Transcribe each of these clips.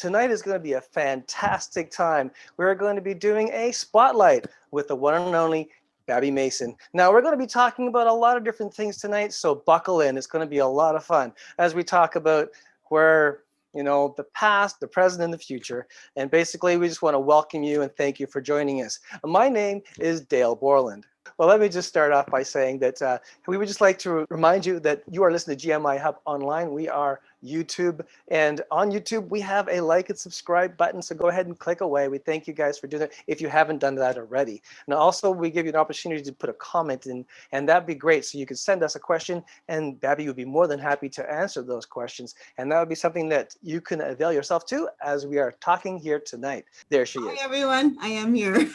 Tonight is going to be a fantastic time. We're going to be doing a spotlight with the one and only Babbie Mason. Now, we're going to be talking about a lot of different things tonight, so buckle in. It's going to be a lot of fun as we talk about where, the past, the present, and the future. And basically, we just want to welcome you and thank you for joining us. My name is Dale Borland. Well, let me just start off by saying that we would just like to remind you that you are listening to GMIHub online. We are YouTube, and on YouTube, we have a like and subscribe button, so go ahead and click away. We thank you guys for doing that if you haven't done that already. And also, we give you an opportunity to put a comment in, and that'd be great. So you can send us a question, and Babbie would be more than happy to answer those questions. And that would be something that you can avail yourself to as we are talking here tonight. There she is. Hi, everyone. I am here.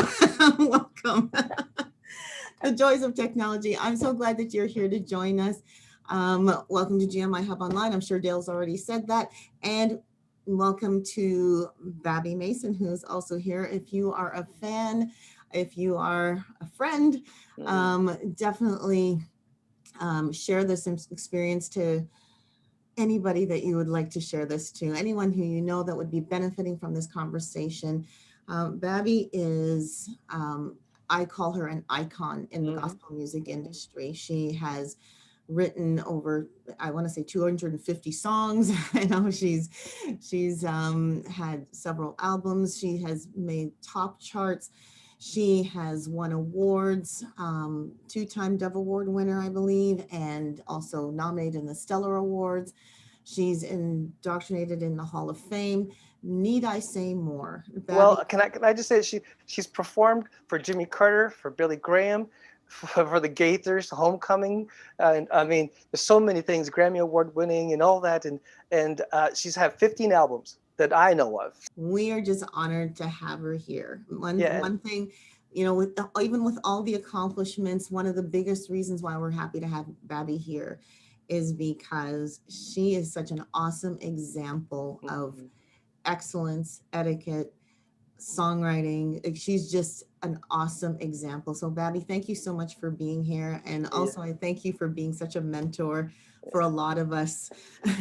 Welcome. The joys of technology. I'm so glad that you're here to join us. Welcome to GMIHub Online. I'm sure Dale's already said that. And welcome to Babbie Mason, who's also here. If you are a fan, if you are a friend, definitely share this experience to anybody that you would like to share this to, anyone who you know that would be benefiting from this conversation. Babbie is, I call her an icon in the gospel music industry. She has written over, I want to say 250 songs. I know she's had several albums. She has made top charts. She has won awards, two-time Dove Award winner, I believe, and also nominated in the Stellar Awards. She's indoctrinated in the Hall of Fame. Need I say more? Babbie? Well, can I just say she's performed for Jimmy Carter, for Billy Graham, for the Gaithers, Homecoming, and I mean, there's so many things, Grammy Award winning and all that, and she's had 15 albums that I know of. We are just honored to have her here. One thing, even with all the accomplishments, one of the biggest reasons why we're happy to have Babbie here is because she is such an awesome example of excellence, etiquette, songwriting. She's just an awesome example. So Babbie, thank you so much for being here. And also I thank you for being such a mentor for a lot of us.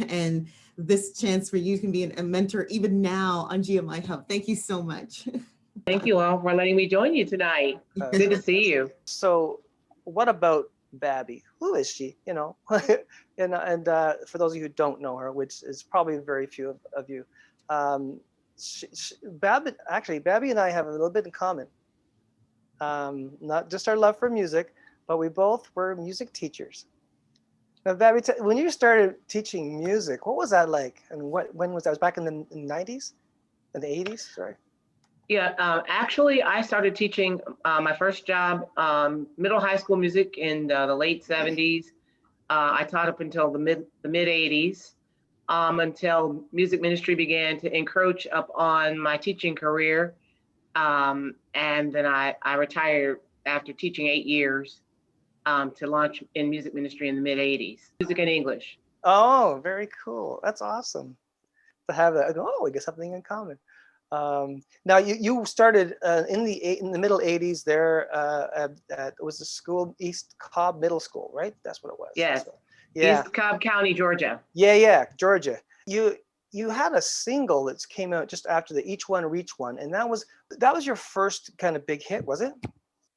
And this chance for you can be a mentor even now on GMIHub. Thank you so much. Thank you all for letting me join you tonight. Good to see you. So what about Babbie? Who is she? and for those of you who don't know her, which is probably very few of you, Babbie and I have a little bit in common. Not just our love for music, but we both were music teachers. Now, Babbie, when you started teaching music, what was that like? And when was that? It was back in the 90s? In the 80s? Sorry. Yeah, actually, I started teaching my first job, middle high school music in the late 70s. I taught up until the mid 80s, until music ministry began to encroach up on my teaching career. And then I retired after teaching 8 years to launch in music ministry in the mid 80s, music and English. Oh, very cool. That's awesome to have that. Oh, we get something in common. Now you started in the middle 80s there at was the school, East Cobb Middle School, right? That's what it was. Yes. Yeah. East Cobb County, Georgia. Yeah, Georgia. You had a single that came out just after the Each One Reach One, and that was your first kind of big hit, was it?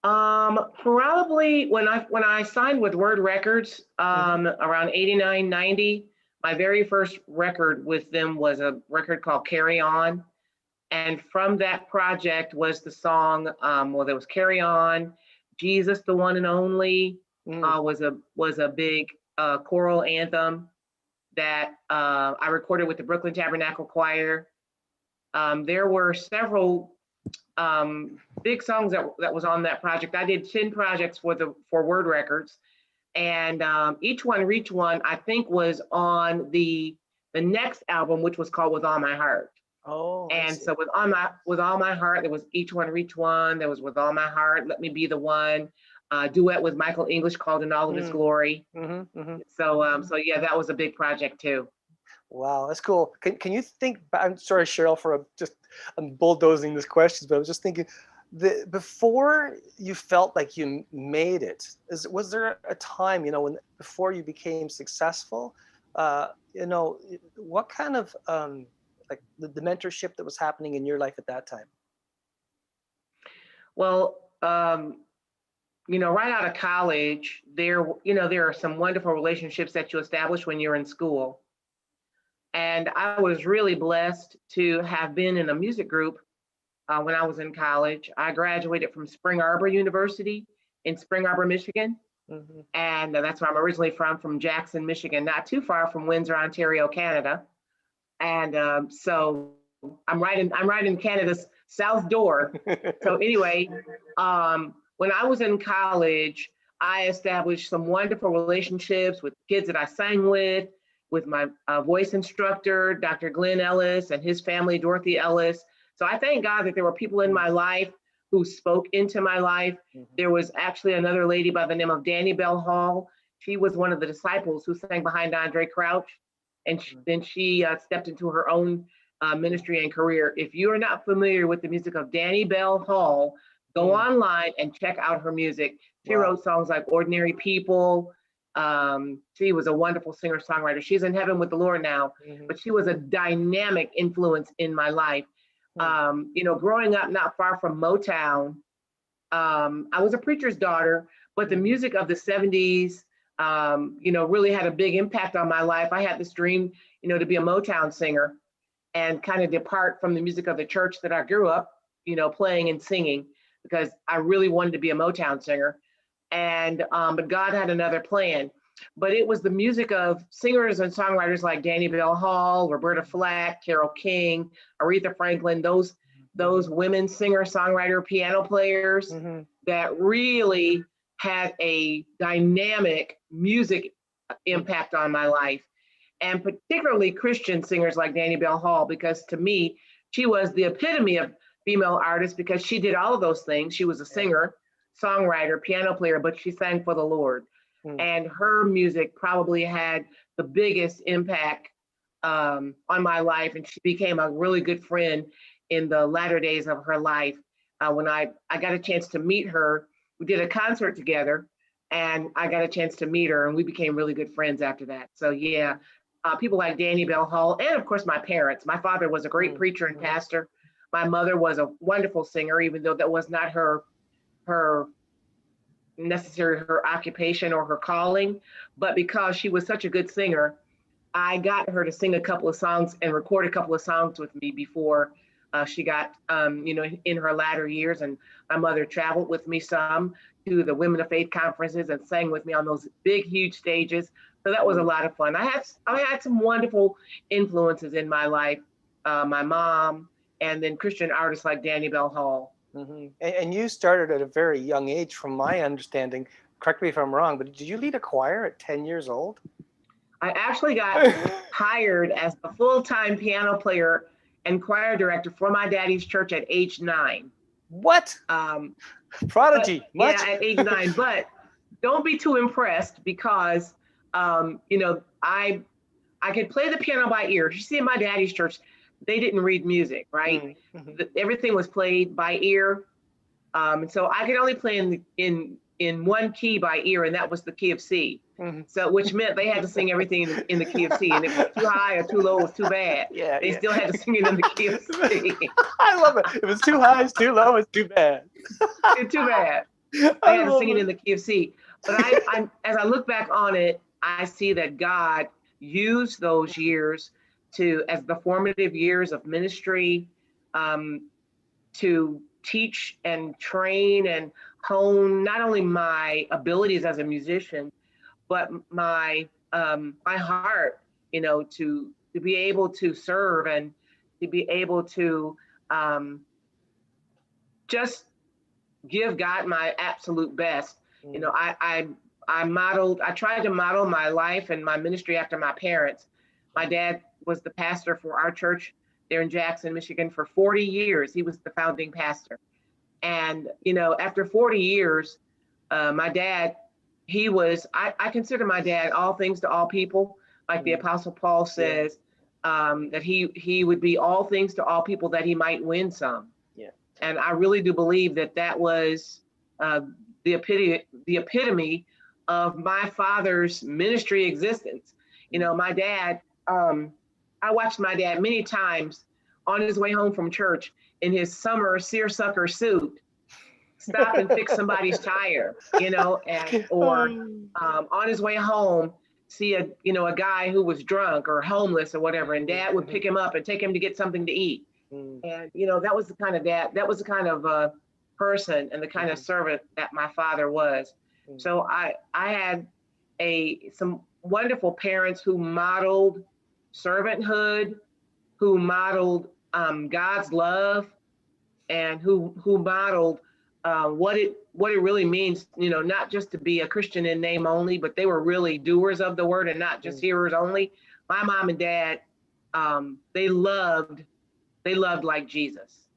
Probably when I signed with Word Records around 89, 90, my very first record with them was a record called Carry On. And from that project was the song, there was Carry On, Jesus, the One and Only, was a big choral anthem that I recorded with the Brooklyn Tabernacle Choir. There were several big songs that was on that project. I did 10 projects for Word Records, and Each One Reach One, I think, was on the next album, which was called With All My Heart. Oh, and so with all my heart, there was Each One Reach One. There was With All My Heart, Let Me Be the One. Duet with Michael English called In All of His Glory. So yeah, that was a big project too. Wow, that's cool. Can you think? I'm sorry, Cheryl, for I'm bulldozing this question, but I was just thinking, before you felt like you made it, was there a time, before you became successful, what kind of like the mentorship that was happening in your life at that time? Well, right out of college, there are some wonderful relationships that you establish when you're in school. And I was really blessed to have been in a music group when I was in college. I graduated from Spring Arbor University in Spring Arbor, Michigan. Mm-hmm. And that's where I'm originally from Jackson, Michigan, not too far from Windsor, Ontario, Canada. And so I'm right in Canada's south door. So anyway, when I was in college, I established some wonderful relationships with kids that I sang with my voice instructor, Dr. Glenn Ellis, and his family, Dorothy Ellis. So I thank God that there were people in my life who spoke into my life. Mm-hmm. There was actually another lady by the name of Danny Bell Hall. She was one of the disciples who sang behind Andre Crouch. And then she stepped into her own ministry and career. If you are not familiar with the music of Danny Bell Hall, go online and check out her music. She wrote songs like Ordinary People. She was a wonderful singer-songwriter. She's in heaven with the Lord now, but she was a dynamic influence in my life. Growing up not far from Motown, I was a preacher's daughter, but the music of the 70s, really had a big impact on my life. I had this dream, to be a Motown singer and kind of depart from the music of the church that I grew up, playing and singing, because I really wanted to be a Motown singer. And, but God had another plan. But it was the music of singers and songwriters like Danny Bell Hall, Roberta Flack, Carole King, Aretha Franklin, those women singer, songwriter, piano players that really had a dynamic music impact on my life. And particularly Christian singers like Danny Bell Hall, because to me, she was the epitome of female artist, because she did all of those things. She was a singer, songwriter, piano player, but she sang for the Lord. And her music probably had the biggest impact on my life. And she became a really good friend in the latter days of her life. When I got a chance to meet her, we did a concert together, and I got a chance to meet her, and we became really good friends after that. So yeah, people like Danny Bell Hall, and of course my parents. My father was a great preacher and pastor. My mother was a wonderful singer, even though that was not her occupation or her calling. But because she was such a good singer, I got her to sing a couple of songs and record a couple of songs with me before she got, in her latter years. And my mother traveled with me some to the Women of Faith conferences and sang with me on those big, huge stages. So that was a lot of fun. I had some wonderful influences in my life, my mom, and then Christian artists like Danny Bell Hall. And you started at a very young age, from my understanding. Correct me if I'm wrong, but did you lead a choir at 10 years old? I actually got hired as a full-time piano player and choir director for my daddy's church at age 9. What? Prodigy. Yeah, at age 9. But don't be too impressed, because I could play the piano by ear. You see, in my daddy's church, they didn't read music, right? Everything was played by ear. And so I could only play in one key by ear, and that was the key of C. So, which meant they had to sing everything in the key of C, and if it was too high or too low, it was too bad. They still had to sing it in the key of C. I love it. If it's too high, it's too low, it's too bad. It's too bad. They had to sing it in the key of C. But I, as I look back on it, I see that God used those years as the formative years of ministry, to teach and train and hone not only my abilities as a musician, but my heart, to be able to serve and to be able to just give God my absolute best. I tried to model my life and my ministry after my parents. My dad was the pastor for our church there in Jackson, Michigan for 40 years. He was the founding pastor. And, after 40 years, my dad, I consider my dad all things to all people. Like the Apostle Paul says, that he would be all things to all people that he might win some. And I really do believe that was the epitome of my father's ministry existence. My dad, I watched my dad many times on his way home from church in his summer seersucker suit, stop and fix somebody's tire, or on his way home, see a guy who was drunk or homeless or whatever, and dad would pick him up and take him to get something to eat. And, that was the kind of dad, that was the kind of person and the kind of servant that my father was. So I had some wonderful parents who modeled servanthood, who modeled God's love, and who modeled what it really means, not just to be a Christian in name only, but they were really doers of the word and not just hearers only. My mom and dad, they loved like Jesus.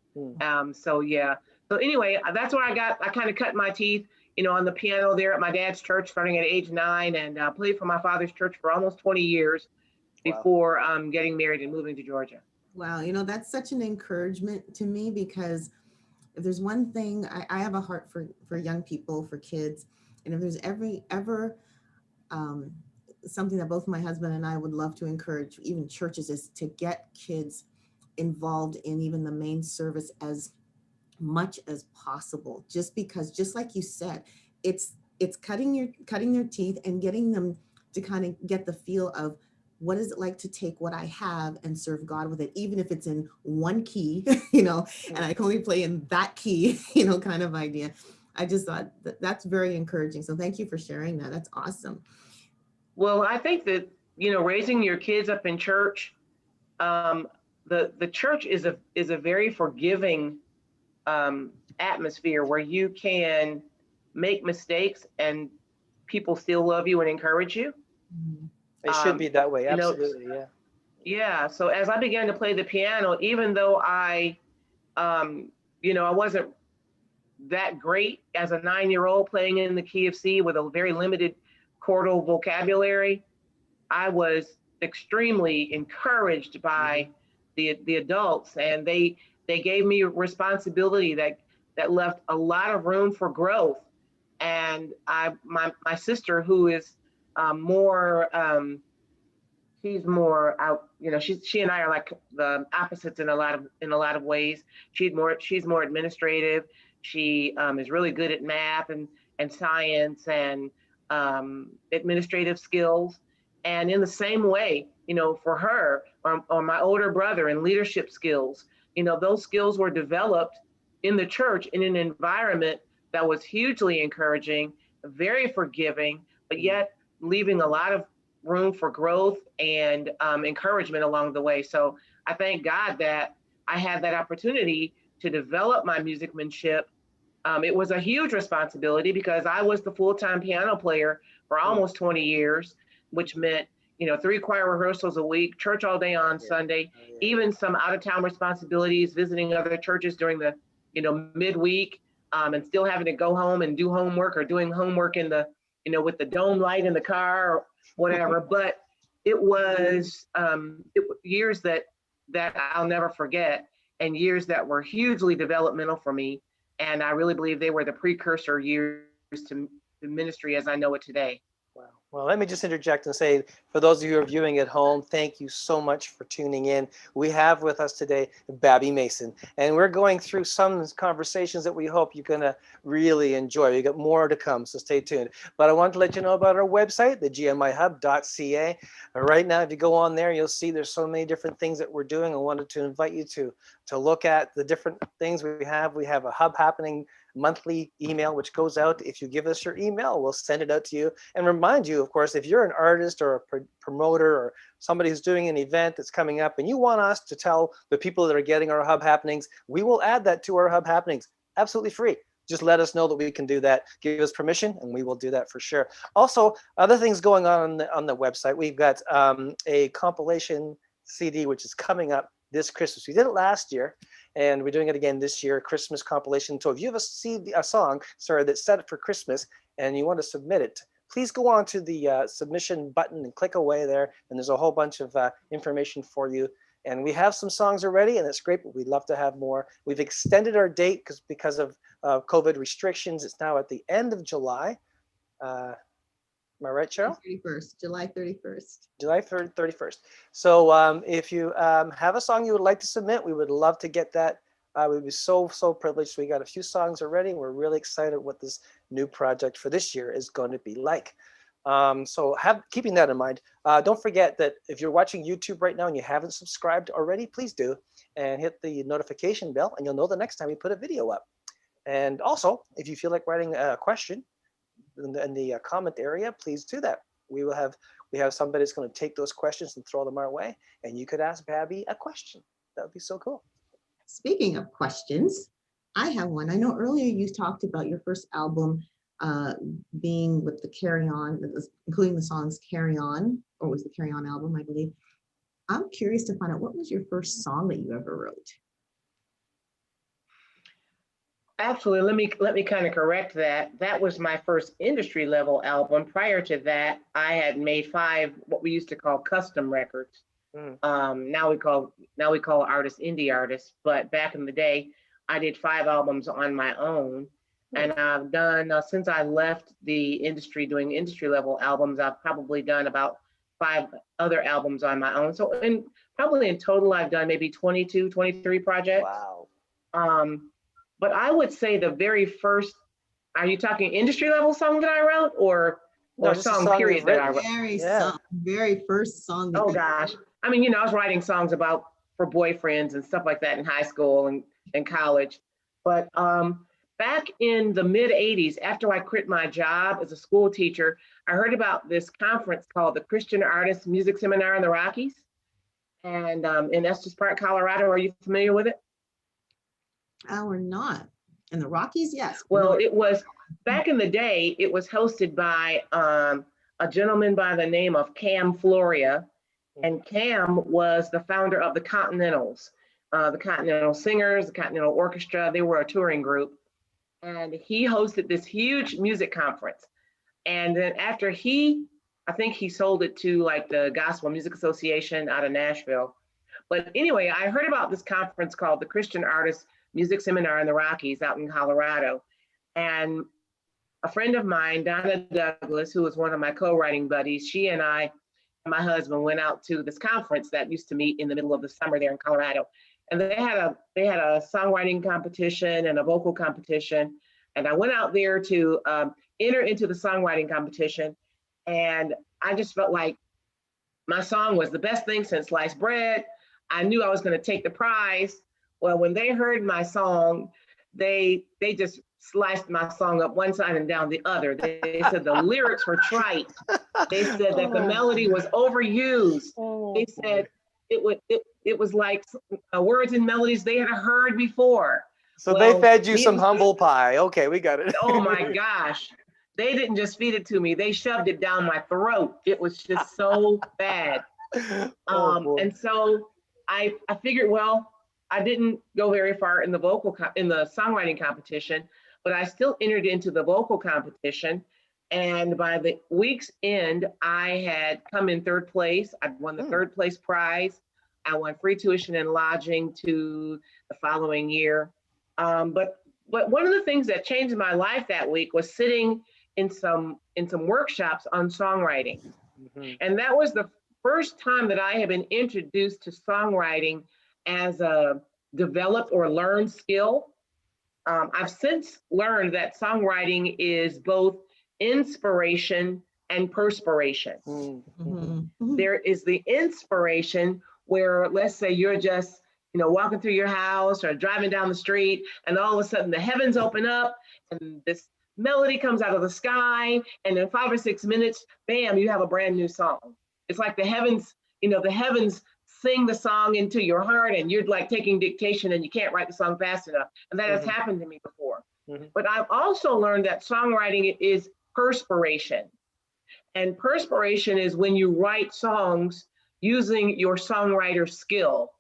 So yeah. So anyway, that's where I kind of cut my teeth, on the piano there at my dad's church, starting at age 9, and played for my father's church for almost 20 years before getting married and moving to Georgia. Wow, that's such an encouragement to me, because if there's one thing, I have a heart for young people, for kids, and if there's ever something that both my husband and I would love to encourage, even churches, is to get kids involved in even the main service as much as possible, just because, just like you said, it's cutting their teeth and getting them to kind of get the feel of what is it like to take what I have and serve God with it, even if it's in one key, and I can only play in that key, kind of idea. I just thought that's very encouraging. So thank you for sharing that. That's awesome. Well, I think that, raising your kids up in church, the church is a very forgiving atmosphere where you can make mistakes and people still love you and encourage you. It should be that way. Absolutely. Yeah. So as I began to play the piano, even though I wasn't that great as a 9-year-old playing in the key of C with a very limited chordal vocabulary, I was extremely encouraged by the adults, and they gave me responsibility that left a lot of room for growth. And my sister, who is she's more out, she and I are like the opposites in a lot of ways. She's more administrative. She is really good at math and science and administrative skills. And in the same way, for her or my older brother, in leadership skills, those skills were developed in the church in an environment that was hugely encouraging, very forgiving, but yet leaving a lot of room for growth and encouragement along the way. So I thank God that I had that opportunity to develop my musicmanship. It was a huge responsibility because I was the full-time piano player for almost 20 years, which meant 3 choir rehearsals a week, church all day on Sunday, even some out-of-town responsibilities, visiting other churches during the midweek, and still having to go home and do homework, or doing homework in the with the dome light in the car or whatever. But it was years that I'll never forget, and years that were hugely developmental for me. And I really believe they were the precursor years to the ministry as I know it today. Wow. Well, let me just interject and say, for those of you who are viewing at home, thank you so much for tuning in. We have with us today Babbie Mason, and we're going through some conversations that we hope you're going to really enjoy. We got more to come, so stay tuned. But I want to let you know about our website, the GMIHub.ca. Right now, if you go on there, you'll see there's so many different things that we're doing. I wanted to invite you to look at the different things we have. We have a Hub Happening monthly email which goes out. If you give us your email, we'll send it out to you and remind you, of course, if you're an artist or a promoter or somebody who's doing an event that's coming up and you want us to tell the people that are getting our Hub Happenings, we will add that to our Hub Happenings absolutely free. Just let us know that we can do that. Give us permission and we will do that for sure. Also, other things going on the website. We've got a compilation CD which is coming up this Christmas. We did it last year, and we're doing it again this year, Christmas compilation. So if you have a song, that's set for Christmas and you want to submit it, please go on to the submission button and click away there. And there's a whole bunch of information for you. And we have some songs already, and it's great, but we'd love to have more. We've extended our date because of COVID restrictions. It's now at the end of July. Am I right, Cheryl? 31st, July 31st. July 31st. So if you have a song you would like to submit, we would love to get that. We'd be so privileged. We got a few songs already. We're really excited what this new project for this year is going to be like. So keeping that in mind, don't forget that if you're watching YouTube right now and you haven't subscribed already, please do, and hit the notification bell, and you'll know the next time we put a video up. And also, if you feel like writing a question in the comment area, please do that. We have somebody that's going to take those questions and throw them our way, and you could ask Babbie a question. That would be so cool. Speaking of questions, I have one. I know earlier you talked about your first album being with the Carry On, including the songs Carry On, or was the Carry On album, I believe. I'm curious to find out, what was your first song that you ever wrote? Actually, let me kind of correct that. That was my first industry level album. Prior to that, I had made 5 what we used to call custom records. Now we call artists indie artists, but back in the day, I did 5 albums on my own. And I've done, since I left the industry doing industry level albums, I've probably done about 5 other albums on my own. So probably in total, I've done maybe 22, 23 projects. Wow. But I would say the very first, are you talking industry level song that I wrote, or song period that I wrote? Very first song. Oh gosh. I mean, I was writing songs for boyfriends and stuff like that in high school and college. But back in the mid 80s, after I quit my job as a school teacher, I heard about this conference called the Christian Artists Music Seminar in the Rockies. And in Estes Park, Colorado. Are you familiar with it? We're not. In the Rockies, yes. Well, it was, back in the day, it was hosted by a gentleman by the name of Cam Floria. And Cam was the founder of the Continentals, the Continental Singers, the Continental Orchestra. They were a touring group. And he hosted this huge music conference. And then after I think he sold it to like the Gospel Music Association out of Nashville. But anyway, I heard about this conference called the Christian Artists Music Seminar in the Rockies out in Colorado. And a friend of mine, Donna Douglas, who was one of my co-writing buddies, she and I and my husband went out to this conference that used to meet in the middle of the summer there in Colorado. And they had a songwriting competition and a vocal competition. And I went out there to enter into the songwriting competition. And I just felt like my song was the best thing since sliced bread. I knew I was going to take the prize. Well, when they heard my song, they just sliced my song up one side and down the other. They said the lyrics were trite. They said that the melody was overused. They said it was like words and melodies they had heard before. So they fed you some humble pie. Okay, we got it. Oh my gosh. They didn't just feed it to me. They shoved it down my throat. It was just so bad. And so I figured, well, I didn't go very far in the songwriting competition, but I still entered into the vocal competition. And by the week's end, I had come in 3rd place. I won the 3rd place prize. I won free tuition and lodging to the following year. But one of the things that changed my life that week was sitting in some workshops on songwriting. And that was the first time that I had been introduced to songwriting as a developed or learned skill. I've since learned that songwriting is both inspiration and perspiration. There is the inspiration where, let's say you're just walking through your house or driving down the street, and all of a sudden the heavens open up and this melody comes out of the sky, and in 5 or 6 minutes, bam, you have a brand new song. It's like the heavens sing the song into your heart, and you're like taking dictation and you can't write the song fast enough. And that has happened to me before. But I've also learned that songwriting is perspiration. And perspiration is when you write songs using your songwriter skill.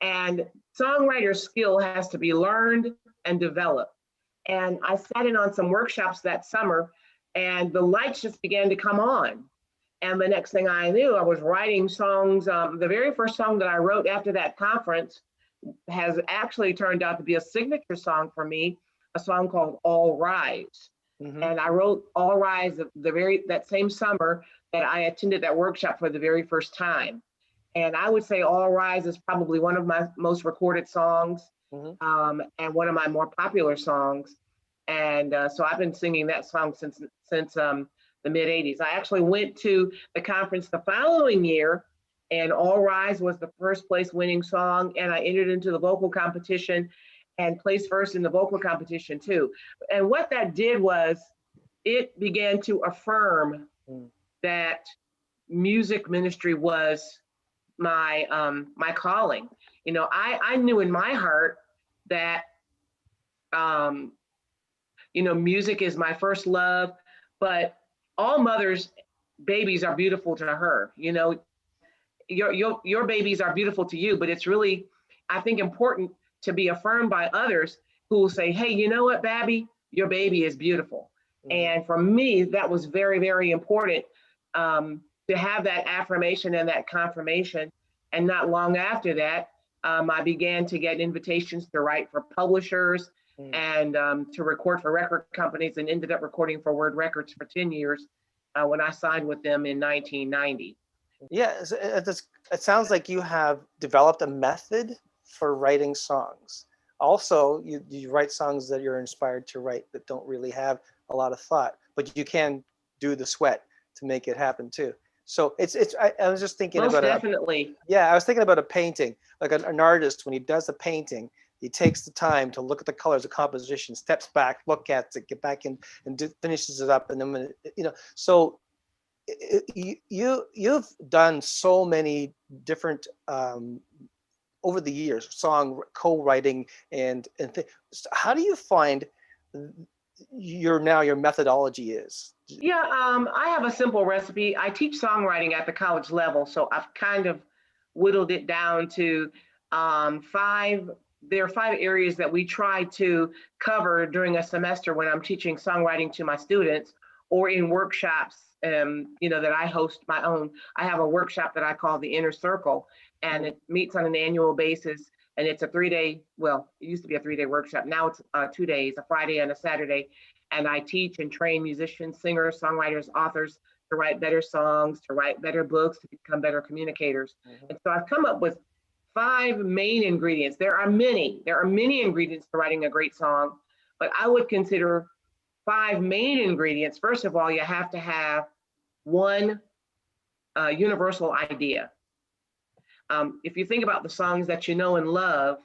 And songwriter skill has to be learned and developed. And I sat in on some workshops that summer, and the lights just began to come on. And the next thing I knew, I was writing songs. The very first song that I wrote after that conference has actually turned out to be a signature song for me, a song called All Rise. And I wrote All Rise that same summer that I attended that workshop for the very first time. And I would say All Rise is probably one of my most recorded songs, and one of my more popular songs. And so I've been singing that song since the mid 80s. I actually went to the conference the following year, and All Rise was the first place winning song. And I entered into the vocal competition and placed first in the vocal competition too. And what that did was it began to affirm that music ministry was my my calling. You know, I knew in my heart that you know, music is my first love, but all mothers' babies are beautiful to her. You know, your babies are beautiful to you, but it's really, I think, important to be affirmed by others who will say, hey, you know what, Babbie, your baby is beautiful. And for me, that was very, very important, to have that affirmation and that confirmation. And not long after that, I began to get invitations to write for publishers and to record for record companies, and ended up recording for Word Records for 10 years when I signed with them in 1990. Yeah, it sounds like you have developed a method for writing songs. Also, you write songs that you're inspired to write that don't really have a lot of thought, but you can do the sweat to make it happen too. So I was just thinking Most about definitely. I was thinking about a painting, like an artist, when he does a painting, he takes the time to look at the colors, the composition, steps back, look at it, get back in, and finishes it up. And then when so you've done so many different over the years, song co-writing and how do you find your methodology is? Yeah, I have a simple recipe. I teach songwriting at the college level, so I've kind of whittled it down to five. There are 5 areas that we try to cover during a semester when I'm teaching songwriting to my students, or in workshops, you know, that I host my own. I have a workshop that I call the Inner Circle, and it meets on an annual basis. And it's a 3-day, well, it used to be a 3-day workshop. Now it's 2 days, a Friday and a Saturday. And I teach and train musicians, singers, songwriters, authors to write better songs, to write better books, to become better communicators. And so I've come up with 5 main ingredients. There are many ingredients to writing a great song, but I would consider 5 main ingredients. First of all, you have to have one universal idea. If you think about the songs that you know and love,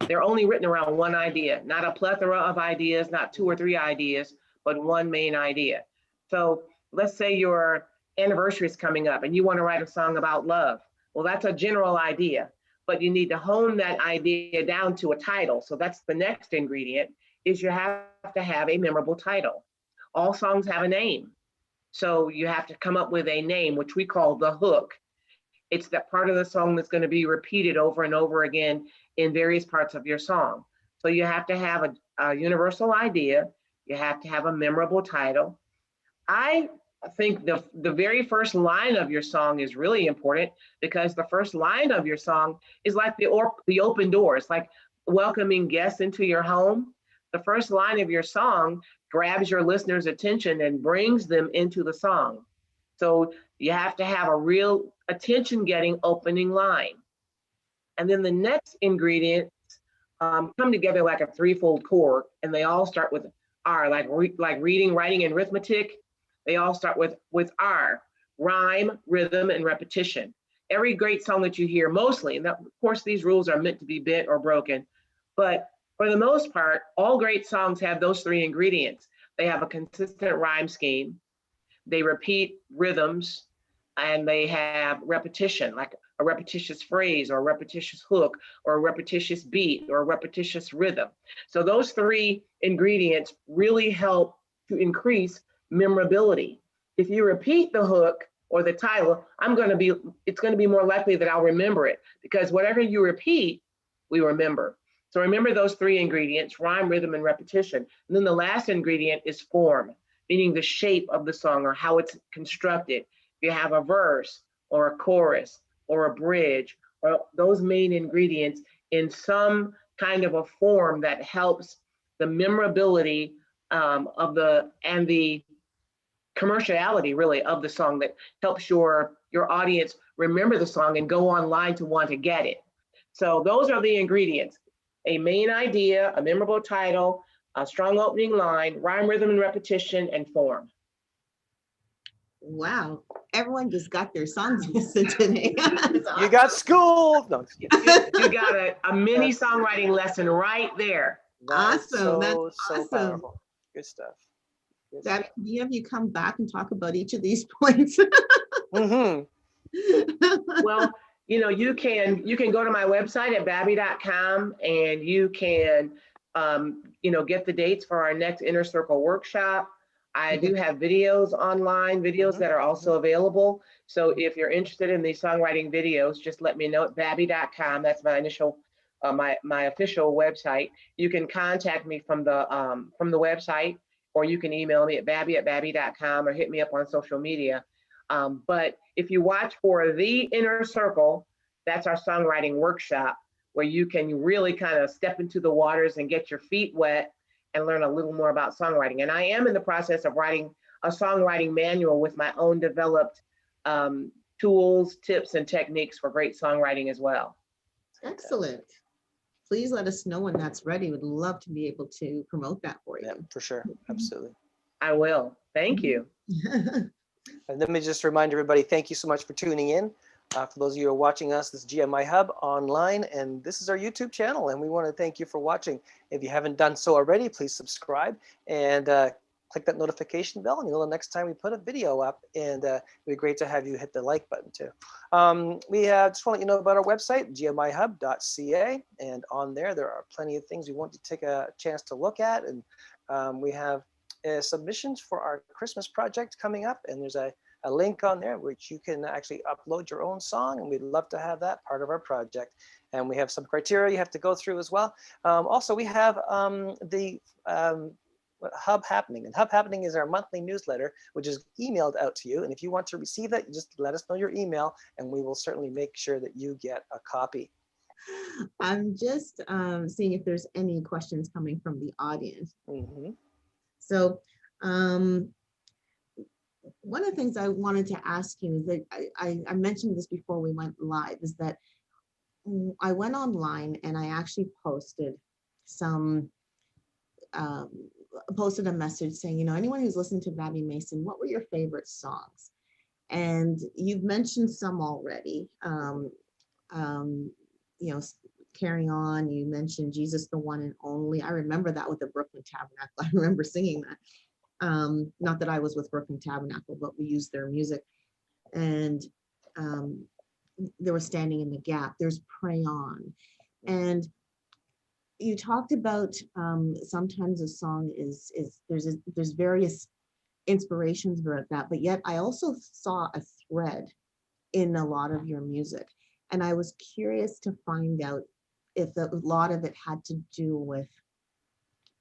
they're only written around one idea, not a plethora of ideas, not 2 or 3 ideas, but one main idea. So let's say your anniversary is coming up and you want to write a song about love. Well, that's a general idea, but you need to hone that idea down to a title. So that's the next ingredient, is you have to have a memorable title. All songs have a name. So you have to come up with a name, which we call the hook. It's that part of the song that's going to be repeated over and over again in various parts of your song. So you have to have a universal idea. You have to have a memorable title. I think the very first line of your song is really important, because the first line of your song is like the open door. It's like welcoming guests into your home. The first line of your song grabs your listener's attention and brings them into the song. So you have to have a real attention-getting opening line. And then the next ingredients come together like a threefold chord, and they all start with R, like reading, writing, and arithmetic. They all start with R, rhyme, rhythm, and repetition. Every great song that you hear, mostly, and of course these rules are meant to be bent or broken, but for the most part, all great songs have those 3 ingredients. They have a consistent rhyme scheme, they repeat rhythms, and they have repetition, like a repetitious phrase or a repetitious hook or a repetitious beat or a repetitious rhythm. So those 3 ingredients really help to increase memorability. If you repeat the hook or the title, it's going to be more likely that I'll remember it, because whatever you repeat, we remember. So remember those 3 ingredients: rhyme, rhythm, and repetition. And then the last ingredient is form, meaning the shape of the song or how it's constructed. If you have a verse or a chorus or a bridge, or those main ingredients in some kind of a form that helps the memorability and the commerciality really of the song that helps your audience remember the song and go online to want to get it. So those are the ingredients: a main idea, a memorable title, a strong opening line, rhyme, rhythm, and repetition, and form. Wow, everyone just got their songs listed today. You got schooled. No, You got a mini songwriting lesson right there. that is Awesome. That's so awesome. powerful. Good stuff. Good Babbie, stuff. can you have you come back and talk about each of these points? Mm-hmm. Well, you can go to my website at babbie.com, and you can get the dates for our next Inner Circle workshop. I do have videos online, videos that are also available. So if you're interested in these songwriting videos, just let me know at babbie.com. That's my initial my official website. You can contact me from the website, or you can email me at babbie@babbie.com, or hit me up on social media. But if you watch for the Inner Circle, that's our songwriting workshop, where you can really kind of step into the waters and get your feet wet and learn a little more about songwriting. And I am in the process of writing a songwriting manual with my own developed tools, tips, and techniques for great songwriting as well. Excellent. Please let us know when that's ready. We'd love to be able to promote that for you. Yeah, for sure. Absolutely. I will. Thank you. And let me just remind everybody, thank you so much for tuning in. For those of you who are watching us, this is GMIHub online, and this is our YouTube channel, and we want to thank you for watching. If you haven't done so already, please subscribe and click that notification bell, and you'll know the next time we put a video up, and it'd be great to have you hit the like button too. We just want to let you know about our website, gmihub.ca, and on there are plenty of things we want to take a chance to look at, and we have submissions for our Christmas project coming up, and there's a link on there which you can actually upload your own song, and we'd love to have that part of our project. And we have some criteria you have to go through as well. Also, we have the Hub Happening, and Hub Happening is our monthly newsletter, which is emailed out to you. And if you want to receive that, just let us know your email, and we will certainly make sure that you get a copy. I'm just seeing if there's any questions coming from the audience. Mm-hmm. So one of the things I wanted to ask you is that I mentioned this before we went live, is that I went online and I actually posted posted a message saying, anyone who's listened to Babbie Mason, what were your favorite songs? And you've mentioned some already. Carry On, you mentioned Jesus the One and Only. I remember that with the Brooklyn Tabernacle. I remember singing that. Not that I was with Brooklyn Tabernacle, but we used their music. And there was Standing in the Gap. There's Pray On. And you talked about sometimes a song there's various inspirations for that, but yet I also saw a thread in a lot of your music. And I was curious to find out if a lot of it had to do with,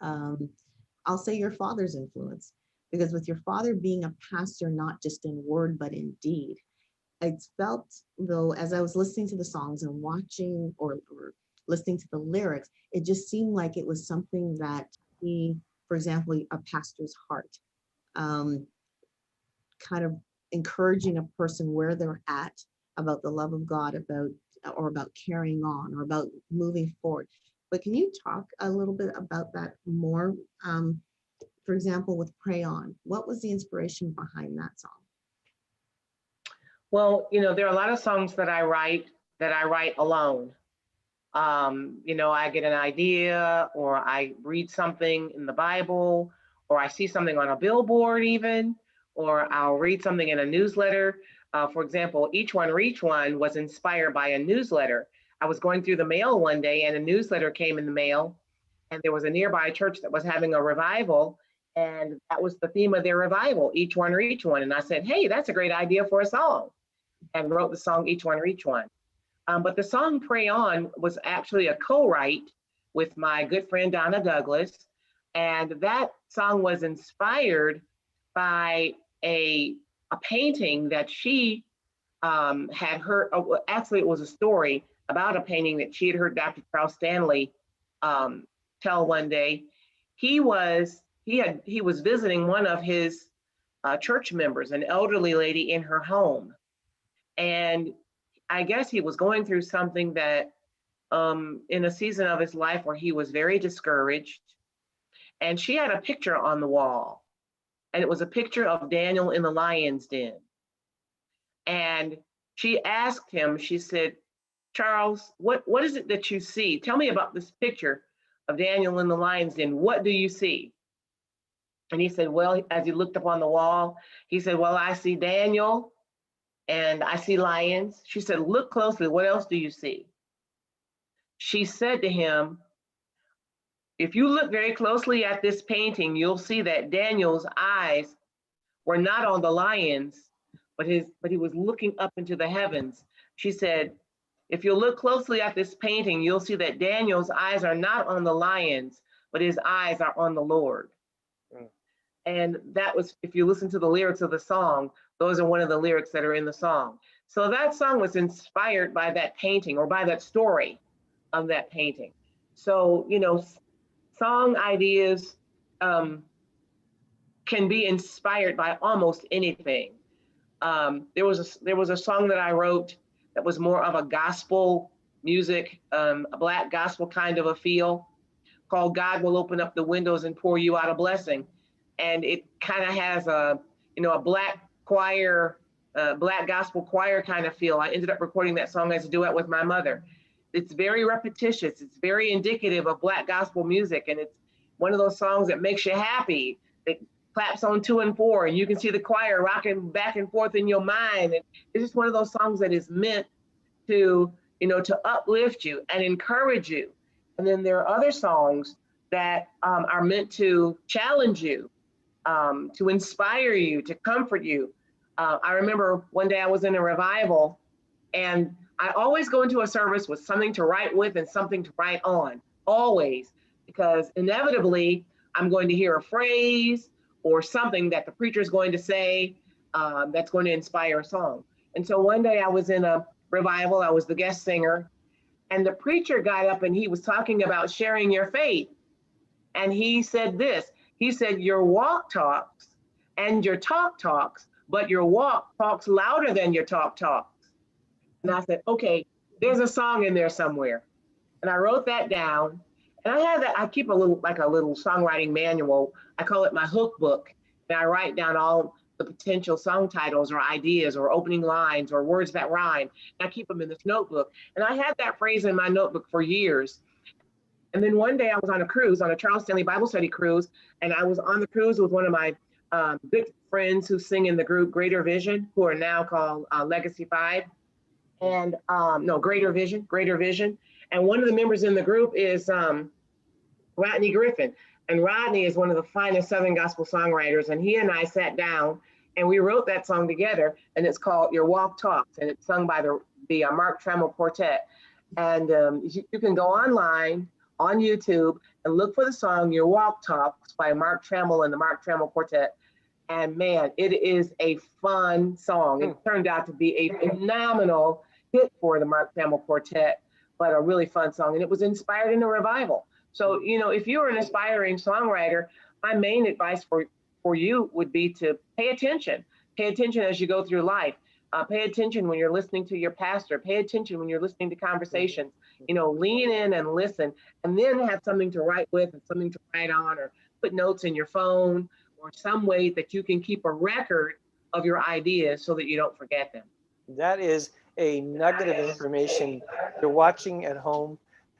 I'll say, your father's influence, because with your father being a pastor, not just in word, but in deed, I felt, though, as I was listening to the songs and watching or listening to the lyrics, it just seemed like it was something that he, for example, a pastor's heart, kind of encouraging a person where they're at about the love of God, about carrying on, or about moving forward. But can you talk a little bit about that more? For example, with Pray On, what was the inspiration behind that song? Well, there are a lot of songs that I write alone. I get an idea, or I read something in the Bible, or I see something on a billboard even, or I'll read something in a newsletter. For example, Each One Reach One was inspired by a newsletter. I was going through the mail one day, and a newsletter came in the mail, and there was a nearby church that was having a revival, and that was the theme of their revival, Each One Reach One. And I said, hey, that's a great idea for a song, and wrote the song Each One Reach One. But the song Pray On was actually a co-write with my good friend Donna Douglas. And that song was inspired by a painting that she had heard. Actually, it was a story about a painting that she had heard Dr. Charles Stanley tell one day. He was he was visiting one of his church members, an elderly lady in her home. And I guess he was going through something that in a season of his life where he was very discouraged. And she had a picture on the wall, and it was a picture of Daniel in the lion's den. And she asked him, she said, Charles, what is it that you see? Tell me about this picture of Daniel in the lion's den. What do you see? And he said, well, as he looked up on the wall, he said, well, I see Daniel and I see lions. She said, look closely. What else do you see? She said to him, if you look very closely at this painting, you'll see that Daniel's eyes were not on the lions, but he was looking up into the heavens. She said, if you look closely at this painting, you'll see that Daniel's eyes are not on the lions, but his eyes are on the Lord. Mm. And that was, if you listen to the lyrics of the song, those are one of the lyrics that are in the song. So that song was inspired by that painting, or by that story of that painting. So, you know, song ideas can be inspired by almost anything. There was a song that I wrote that was more of a gospel music, a Black gospel kind of a feel, called God Will Open Up the Windows and Pour You Out a Blessing. And it kind of has a Black choir, Black gospel choir kind of feel. I ended up recording that song as a duet with my mother. It's very repetitious. It's very indicative of Black gospel music. And it's one of those songs that makes you happy. It claps on 2 and 4, and you can see the choir rocking back and forth in your mind. And it's just one of those songs that is meant to, to uplift you and encourage you. And then there are other songs that are meant to challenge you, to inspire you, to comfort you. I remember one day I was in a revival, and I always go into a service with something to write with and something to write on, always, because inevitably I'm going to hear a phrase or something that the preacher is going to say that's going to inspire a song. And so one day I was in a revival, I was the guest singer, and the preacher got up and he was talking about sharing your faith. And he said this, he said, your walk talks and your talk talks, but your walk talks louder than your talk talks. And I said, okay, there's a song in there somewhere. And I wrote that down. And I keep a little songwriting manual. I call it my hook book. And I write down all the potential song titles or ideas or opening lines or words that rhyme. And I keep them in this notebook. And I had that phrase in my notebook for years. And then one day I was on a cruise, on a Charles Stanley Bible Study cruise. And I was on the cruise with one of my good friends who sing in the group Greater Vision, who are now called Legacy 5. And Greater Vision. And one of the members in the group is Rodney Griffin. And Rodney is one of the finest Southern gospel songwriters. And he and I sat down and we wrote that song together. And it's called Your Walk Talks. And it's sung by the Mark Trammell Quartet. And you can go online on YouTube and look for the song Your Walk Talks by Mark Trammell and the Mark Trammell Quartet. And man, it is a fun song. It turned out to be a phenomenal hit for the Mark Trammell Quartet, but a really fun song. And it was inspired in a revival. So, if you're an aspiring songwriter, my main advice for you would be to pay attention. Pay attention as you go through life. Pay attention when you're listening to your pastor. Pay attention when you're listening to conversations. Lean in and listen, and then have something to write with and something to write on, or put notes in your phone, or some way that you can keep a record of your ideas so that you don't forget them. That is a nugget of information. You're watching at home,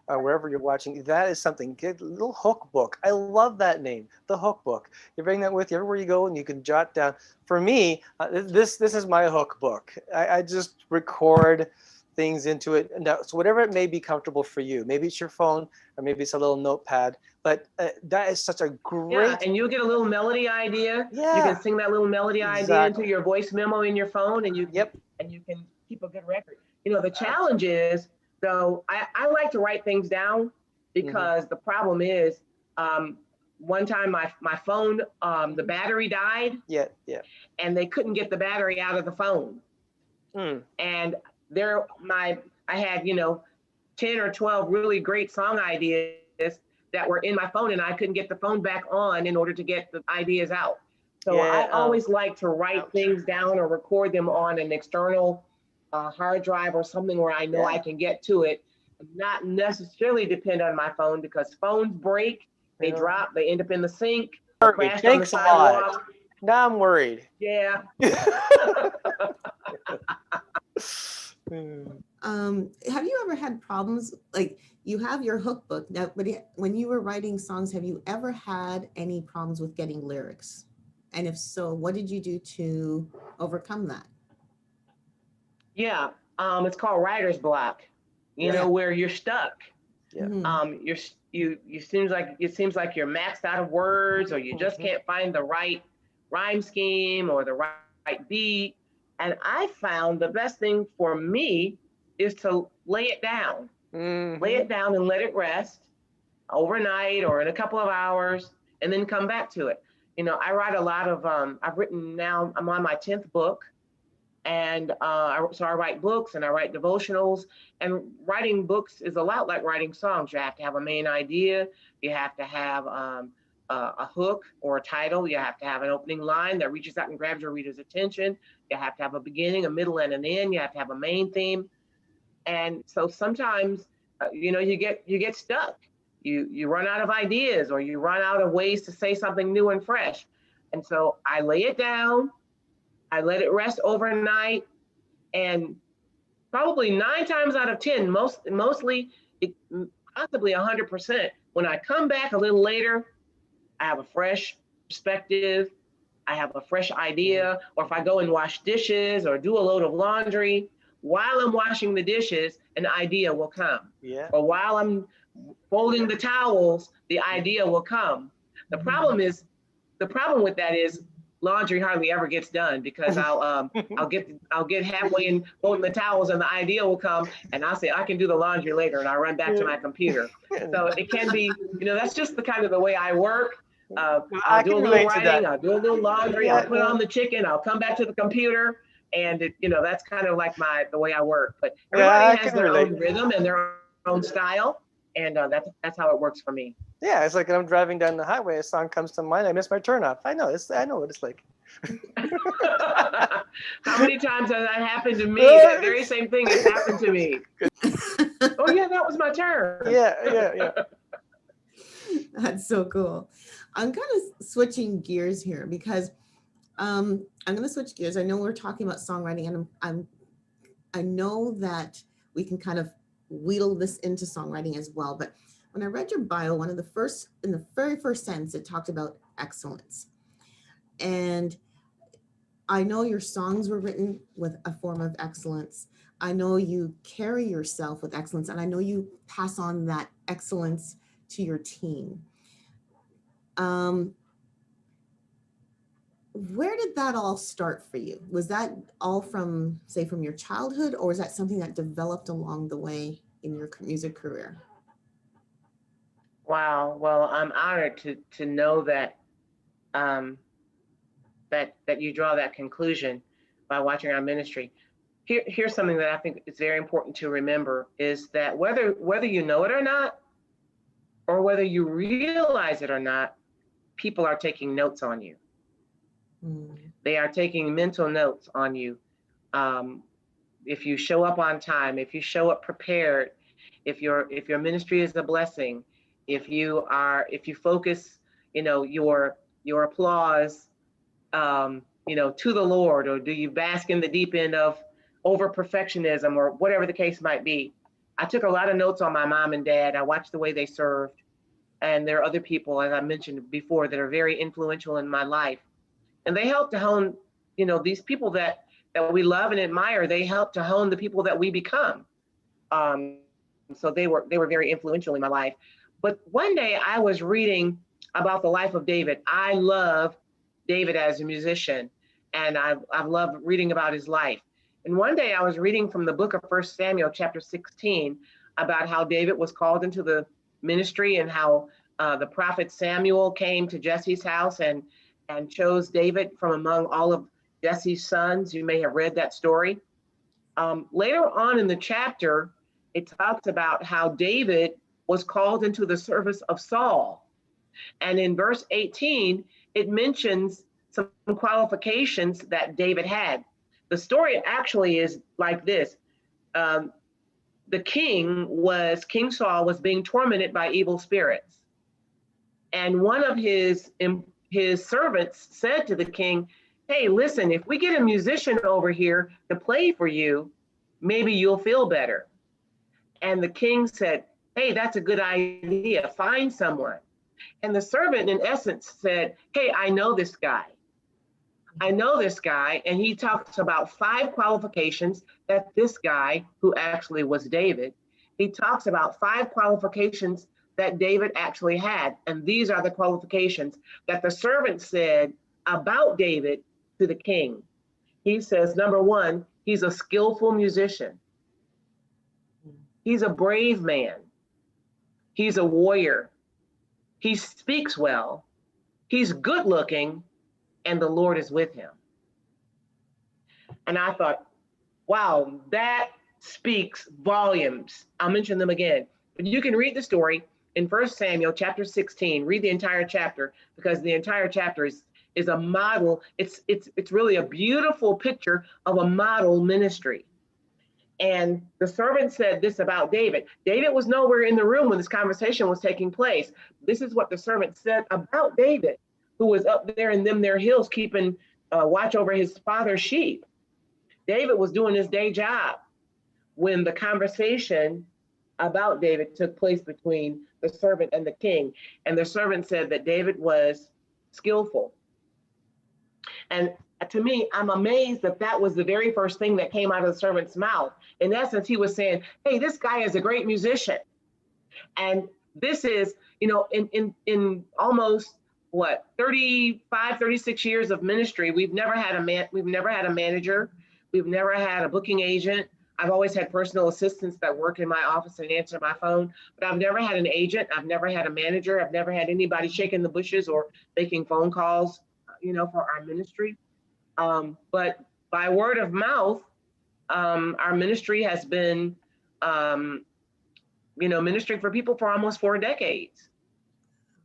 wherever you're watching. That is something. Get a little hook book. I love that name, the hook book. You bring that with you everywhere you go, and you can jot down. For me, this is my hook book. I just record things into it. Now, so whatever it may be comfortable for you. Maybe it's your phone, or maybe it's a little notepad. But that is such a great. Yeah, and you get a little melody idea. Yeah. You can sing that little melody idea into your voice memo in your phone, and you can keep a good record. The challenge is, though, I like to write things down, because the problem is, one time my phone, the battery died. Yeah. And they couldn't get the battery out of the phone. And I had 10 or 12 really great song ideas that were in my phone, and I couldn't get the phone back on in order to get the ideas out. So Yeah, I always like to write things down or record them on an external hard drive or something where I know I can get to it, not necessarily depend on my phone, because phones break, they drop, they end up in the sink, crash on the Thanks a lot. sidewalk. Now I'm worried. Yeah. Have you ever had problems, like you have your hook book now, but when you were writing songs, have you ever had any problems with getting lyrics? And if so, what did you do to overcome that? Yeah, it's called writer's block. You know, where you're stuck. Yeah. It seems like you're maxed out of words, or you just can't find the right rhyme scheme or the right beat. And I found the best thing for me is to lay it down. Lay it down and let it rest overnight or in a couple of hours, and then come back to it. You know, I write a lot of, I've written now, I'm on my 10th book. And so I write books and I write devotionals, and writing books is a lot like writing songs. You have to have a main idea. You have to have a hook or a title. You have to have an opening line that reaches out and grabs your reader's attention. You have to have a beginning, a middle, and an end. You have to have a main theme. And so sometimes, you know, you get stuck. You run out of ideas, or you run out of ways to say something new and fresh. And so I lay it down. I let it rest overnight, and probably 9 times out of 10, mostly, possibly 100%, when I come back a little later, I have a fresh perspective, I have a fresh idea, or if I go and wash dishes or do a load of laundry, while I'm washing the dishes, an idea will come. Yeah. Or while I'm folding the towels, the idea will come. The problem with that is laundry hardly ever gets done, because I'll get halfway in folding the towels and the idea will come, and I'll say I can do the laundry later, and I'll run back to my computer. So it can be, you know, that's just the kind of the way I work. I'll do a little writing, I'll do a little laundry, I'll put on the chicken, I'll come back to the computer, and you know, that's kind of like the way I work. But everybody has their own rhythm and their own style, and that's how it works for me. Yeah, it's like I'm driving down the highway, a song comes to mind, I miss my turnoff. I know what it's like. How many times has that happened to me? That very same thing has happened to me. Oh yeah, that was my turn. Yeah. That's so cool. I'm kind of switching gears here, because I'm going to switch gears. I know we're talking about songwriting, and I know that we can kind of wheedle this into songwriting as well, but when I read your bio, in the very first sentence, it talked about excellence. And I know your songs were written with a form of excellence. I know you carry yourself with excellence, and I know you pass on that excellence to your team. Where did that all start for you? Was that all from your childhood, or was that something that developed along the way in your music career? Wow. Well, I'm honored to know that that you draw that conclusion by watching our ministry. Here's something that I think is very important to remember, is that whether you know it or not, or whether you realize it or not, people are taking notes on you. They are taking mental notes on you. If you show up on time, if you show up prepared, if your ministry is a blessing, if you focus, you know, your applause, you know, to the Lord, or do you bask in the deep end of over perfectionism, or whatever the case might be. I took a lot of notes on my mom and dad. I watched the way they served, and there are other people, as I mentioned before, that are very influential in my life, and they help to hone, you know, these people that we love and admire. They help to hone the people that we become. So they were very influential in my life. But one day I was reading about the life of David. I love David as a musician, and I've loved reading about his life. And one day I was reading from the book of 1 Samuel chapter 16 about how David was called into the ministry, and how the prophet Samuel came to Jesse's house and chose David from among all of Jesse's sons. You may have read that story. Later on in the chapter, it talks about how David was called into the service of Saul. And in verse 18, it mentions some qualifications that David had. The story actually is like this. The King Saul was being tormented by evil spirits. And one of his servants said to the king, hey, listen, if we get a musician over here to play for you, maybe you'll feel better. And the king said, hey, that's a good idea. Find someone. And the servant, in essence, said, hey, I know this guy. I know this guy. And he talks about 5 qualifications that this guy, who actually was David, he talks about 5 qualifications that David actually had. And these are the qualifications that the servant said about David to the king. He says, number 1, he's a skillful musician. He's a brave man. He's a warrior. He speaks well. He's good looking, and the Lord is with him. And I thought, wow, that speaks volumes. I'll mention them again. But you can read the story in 1 Samuel chapter 16. Read the entire chapter, because the entire chapter is a model. It's really a beautiful picture of a model ministry. And the servant said this about David. David was nowhere in the room when this conversation was taking place. This is what the servant said about David, who was up there in their hills keeping watch over his father's sheep. David was doing his day job when the conversation about David took place between the servant and the king. And the servant said that David was skillful. And to me, I'm amazed that that was the very first thing that came out of the servant's mouth. In essence, he was saying, hey, this guy is a great musician. And this is, in almost 35, 36 years of ministry, we've never had a manager. We've never had a booking agent. I've always had personal assistants that work in my office and answer my phone, but I've never had an agent. I've never had a manager. I've never had anybody shaking the bushes or making phone calls, for our ministry. But by word of mouth, our ministry has been, ministering for people for almost 4 decades.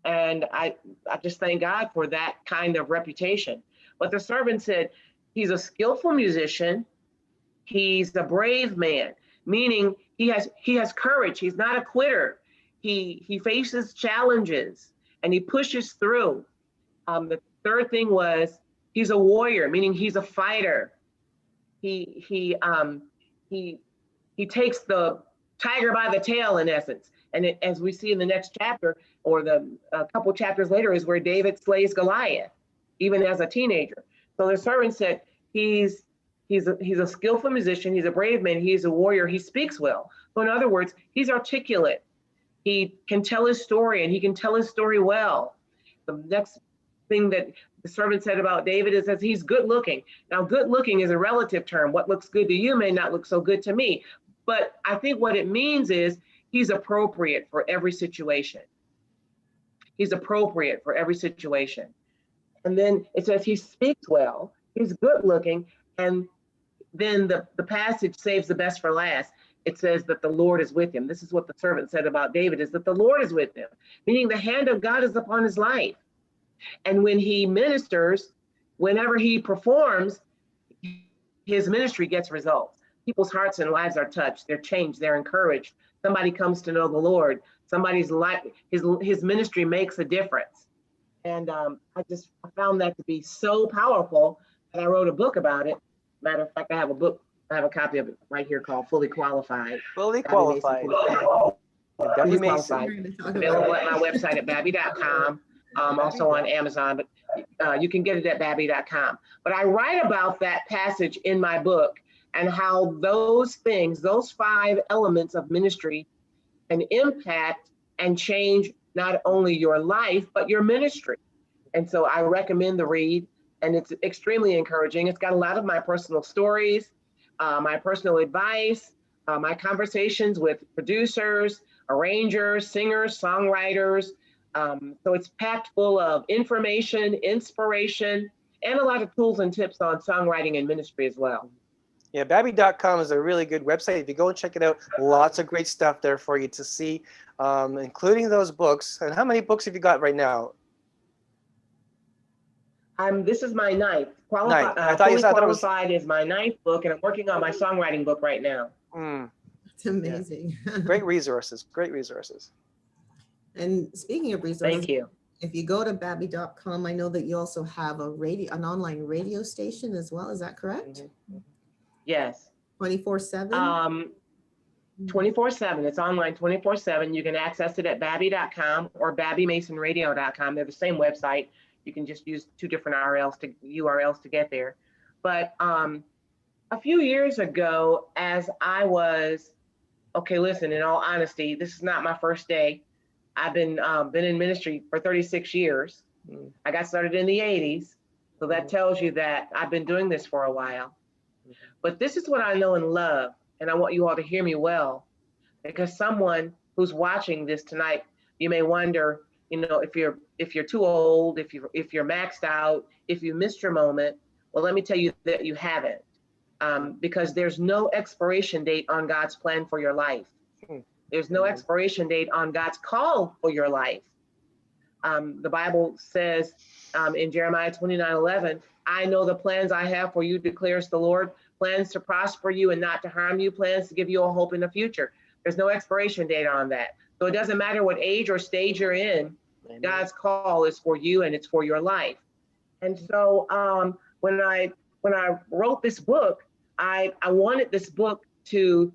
And I just thank God for that kind of reputation. But the servant said, he's a skillful musician. He's a brave man, meaning he has courage. He's not a quitter. He faces challenges and he pushes through. The third thing was he's a warrior, meaning he's a fighter. He takes the tiger by the tail, in essence. And as we see in the next chapter, or a couple chapters later, is where David slays Goliath, even as a teenager. So the servant said, he's a skillful musician. He's a brave man. He's a warrior. He speaks well. So in other words, he's articulate. He can tell his story, and he can tell his story well. The next thing that the servant said about David is that he's good looking. Now, good looking is a relative term. What looks good to you may not look so good to me. But I think what it means is he's appropriate for every situation. He's appropriate for every situation. And then it says he speaks well. He's good looking. And then the passage saves the best for last. It says that the Lord is with him. This is what the servant said about David, is that the Lord is with him, meaning the hand of God is upon his life. And when he ministers, whenever he performs, his ministry gets results. People's hearts and lives are touched. They're changed. They're encouraged. Somebody comes to know the Lord. Somebody's life, his ministry makes a difference. And I found that to be so powerful that I wrote a book about it. Matter of fact, I have a copy of it right here called Fully Qualified. Fully Qualified. Fully Qualified. Available at my website at Babbie.com. Also on Amazon, but you can get it at Babbie.com. But I write about that passage in my book and how those things, those 5 elements of ministry, can impact and change not only your life, but your ministry. And so I recommend the read, and it's extremely encouraging. It's got a lot of my personal stories, my personal advice, my conversations with producers, arrangers, singers, songwriters. So it's packed full of information, inspiration, and a lot of tools and tips on songwriting and ministry as well. Yeah, Babbie.com is a really good website. If you go and check it out, lots of great stuff there for you to see. including those books. And how many books have you got right now? This is my ninth. Ninth. I Fully thought it was. Qualified is my ninth book, and I'm working on my songwriting book right now. It's amazing. Great resources. Great resources. And speaking of resources, Thank you. if you go to babbie.com, I know that you also have an online radio station as well. Is that correct? Yes. 24/7? 24/7. It's online 24/7. You can access it at babbie.com or babbiemasonradio.com. They're the same website. You can just use two different URLs to get there. But a few years ago, as I was, okay, listen, in all honesty, this is not my first day. I've been in ministry for 36 years. I got started in the 80s. So that tells you that I've been doing this for a while. But this is what I know and love. And I want you all to hear me well, because someone who's watching this tonight, you may wonder, if you're too old, if you're maxed out, if you missed your moment. Well, let me tell you that you haven't, because there's no expiration date on God's plan for your life. There's no expiration date on God's call for your life. The Bible says in Jeremiah 29:11, I know the plans I have for you, declares the Lord, plans to prosper you and not to harm you, plans to give you a hope in the future. There's no expiration date on that. So it doesn't matter what age or stage you're in, God's call is for you and it's for your life. And so when I wrote this book, I wanted this book to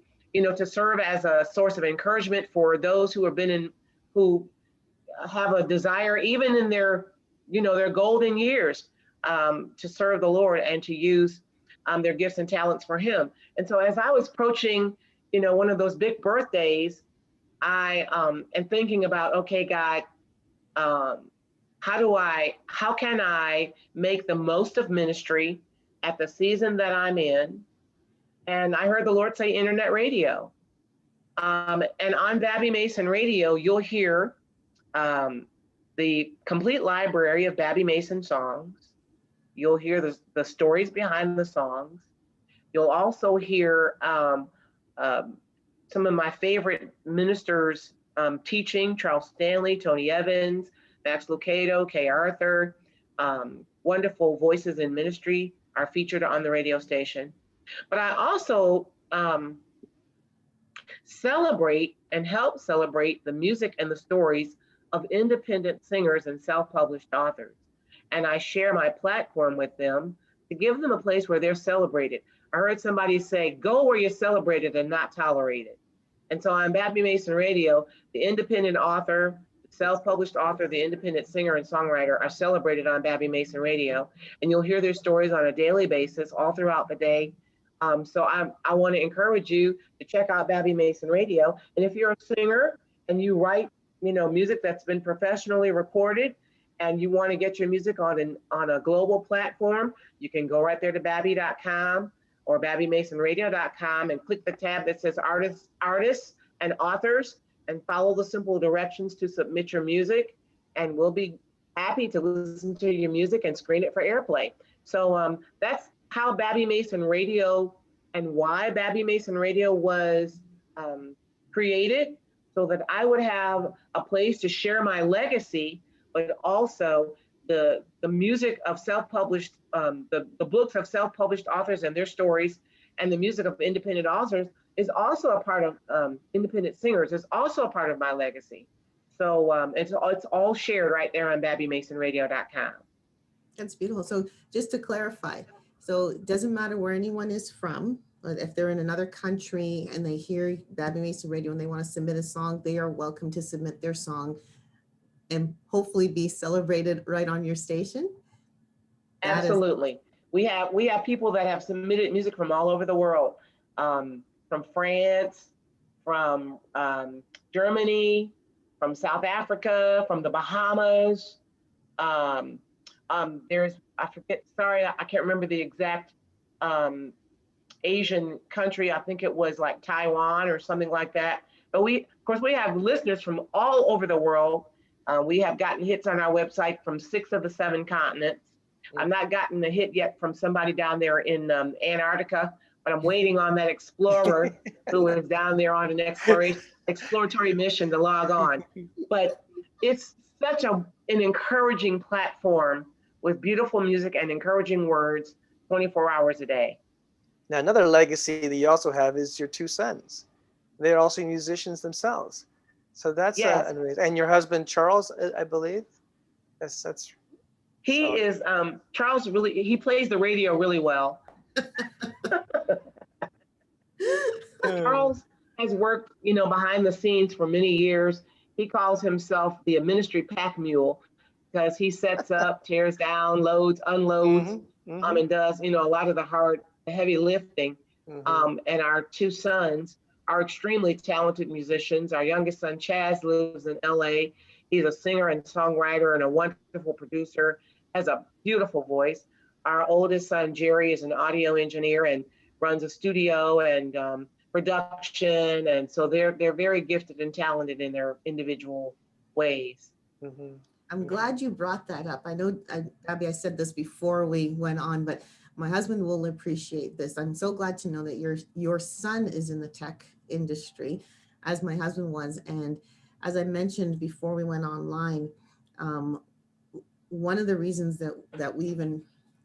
serve as a source of encouragement for those who have a desire, even in their golden years, to serve the Lord and to use their gifts and talents for Him. And so as I was approaching, one of those big birthdays, I am thinking about, okay, God, how can I make the most of ministry at the season that I'm in? And I heard the Lord say internet radio. And on Babbie Mason Radio, you'll hear the complete library of Babbie Mason songs. You'll hear the stories behind the songs. You'll also hear some of my favorite ministers teaching: Charles Stanley, Tony Evans, Max Lucado, Kay Arthur. Wonderful voices in ministry are featured on the radio station. But I also celebrate and help celebrate the music and the stories of independent singers and self-published authors. And I share my platform with them to give them a place where they're celebrated. I heard somebody say, go where you're celebrated and not tolerated. And so on Babbie Mason Radio, the independent author, self-published author, the independent singer and songwriter are celebrated on Babbie Mason Radio. And you'll hear their stories on a daily basis all throughout the day. So I want to encourage you to check out Babbie Mason Radio. And if you're a singer and you write, music that's been professionally recorded, and you want to get your music on a global platform, you can go right there to babbie.com or babbiemasonradio.com and click the tab that says artists and authors, and follow the simple directions to submit your music. And we'll be happy to listen to your music and screen it for airplay. So that's how Babbie Mason Radio and why Babbie Mason Radio was created, so that I would have a place to share my legacy, but also the music of self-published, the books of self-published authors and their stories, and the music of independent authors is also a part of independent singers, is also a part of my legacy. So it's all shared right there on babbiemasonradio.com. That's beautiful. So just to clarify, so it doesn't matter where anyone is from, but if they're in another country and they hear Babbie Mason Radio and they want to submit a song, they are welcome to submit their song and hopefully be celebrated right on your station. Absolutely. We have people that have submitted music from all over the world, from France, from Germany, from South Africa, from the Bahamas. There's, I can't remember the exact Asian country. I think it was like Taiwan or something like that. But of course, we have listeners from all over the world. We have gotten hits on our website from 6 of the 7 continents. I've not gotten a hit yet from somebody down there in Antarctica, but I'm waiting on that explorer who is down there on an exploratory mission to log on. But it's such an encouraging platform with beautiful music and encouraging words 24 hours a day. Now, another legacy that you also have is your two sons. They're also musicians themselves. So that's Yes. amazing. And your husband, Charles, I believe. That's He so. is, Charles he plays the radio really well. Charles has worked, behind the scenes for many years. He calls himself the ministry pack mule because he sets up, tears down, loads, unloads, and does, a lot of the heavy lifting. And our two sons are extremely talented musicians. Our youngest son, Chaz, lives in LA. He's a singer and songwriter and a wonderful producer, has a beautiful voice. Our oldest son, Jerry, is an audio engineer and runs a studio and production. And so they're very gifted and talented in their individual ways. I'm glad you brought that up. I know, Babbie, I said this before we went on, but my husband will appreciate this. I'm so glad to know that your son is in the tech industry, as my husband was. And as I mentioned before we went online, one of the reasons that we even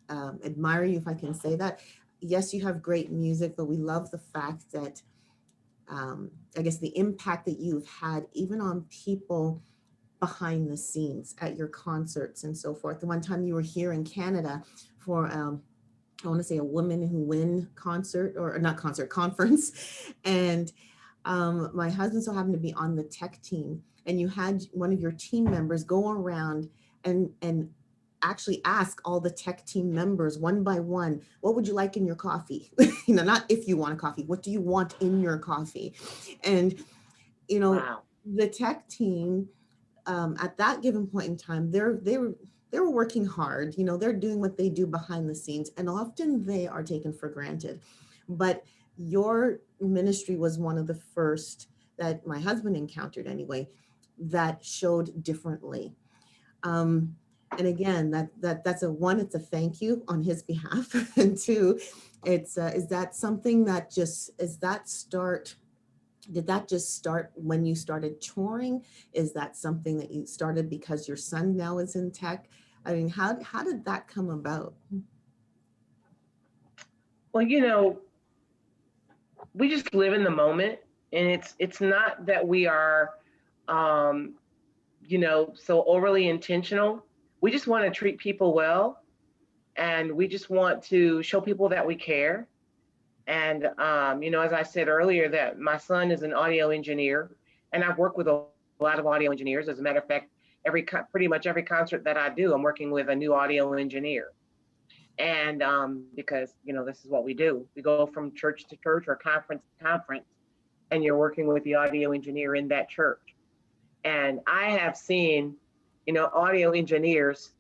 admire you, if I can say that, yes, you have great music, but we love the fact that, I guess, the impact that you've had even on people behind the scenes at your concerts and so forth. The one time you were here in Canada for, I want to say, a Women Who Win concert, or not concert, conference. And my husband so happened to be on the tech team, and you had one of your team members go around and actually ask all the tech team members one by one, what would you like in your coffee? Not if you want a coffee, what do you want in your coffee? And, Wow. The tech team, at that given point in time, they were working hard. They're doing what they do behind the scenes, and often they are taken for granted. But your ministry was one of the first that my husband encountered anyway, that showed differently. And again, that's it's a thank you on his behalf. And two, is that something that did that just start when you started touring? Is that something that you started because your son now is in tech? I mean, how did that come about? Well, we just live in the moment, and it's not that we are, so overly intentional. We just want to treat people well, and we just want to show people that we care. And, as I said earlier, that my son is an audio engineer, and I've worked with a lot of audio engineers. As a matter of fact, pretty much every concert that I do, I'm working with a new audio engineer. And because, this is what we do. We go from church to church or conference to conference, and you're working with the audio engineer in that church. And I have seen, audio engineers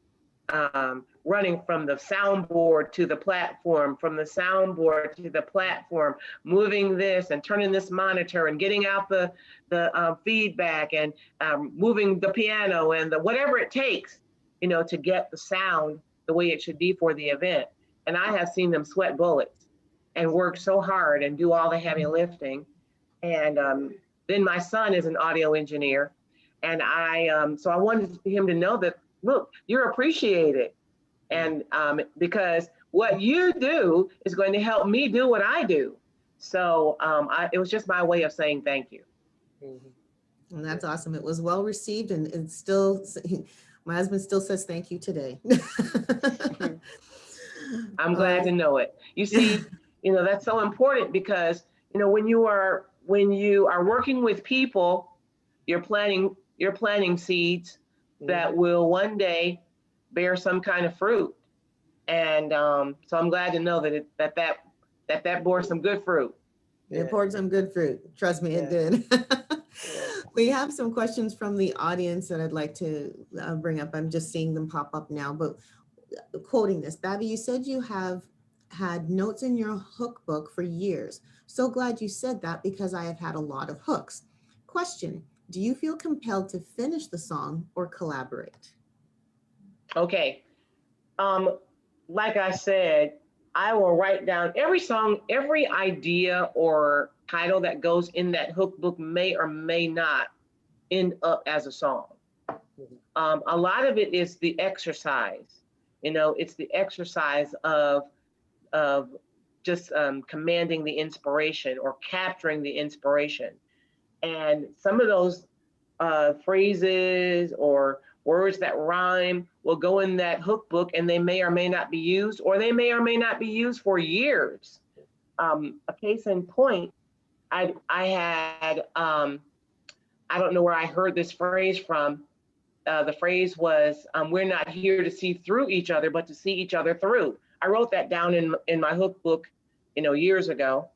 running from the soundboard to the platform, from the soundboard to the platform, moving this and turning this monitor and getting out the feedback and moving the piano and whatever it takes, to get the sound the way it should be for the event. And I have seen them sweat bullets and work so hard and do all the heavy lifting. And then my son is an audio engineer. And so I wanted him to know that, look, you're appreciated. And because what you do is going to help me do what I do. So it was just my way of saying thank you. And that's awesome. It was well received, and it's still, my husband still says thank you today. I'm glad to know it. You see, that's so important because, when you are working with people, you're planting seeds that will one day bear some kind of fruit. And so I'm glad to know that bore some good fruit. It poured some good fruit. Trust me, it did. We have some questions from the audience that I'd like to bring up. I'm just seeing them pop up now, but quoting this, Babbie, you said you have had notes in your hook book for years. So glad you said that, because I have had a lot of hooks. Question, do you feel compelled to finish the song or collaborate? Okay. Like I said, I will write down every song, every idea or title that goes in that hook book may or may not end up as a song. A lot of it is the exercise. It's the exercise of just commanding the inspiration or capturing the inspiration. And some of those phrases or words that rhyme will go in that hook book, and they may or may not be used, or they may or may not be used for years. A case in point, I had, I don't know where I heard this phrase from. The phrase was, we're not here to see through each other, but to see each other through. I wrote that down in my hook book, years ago.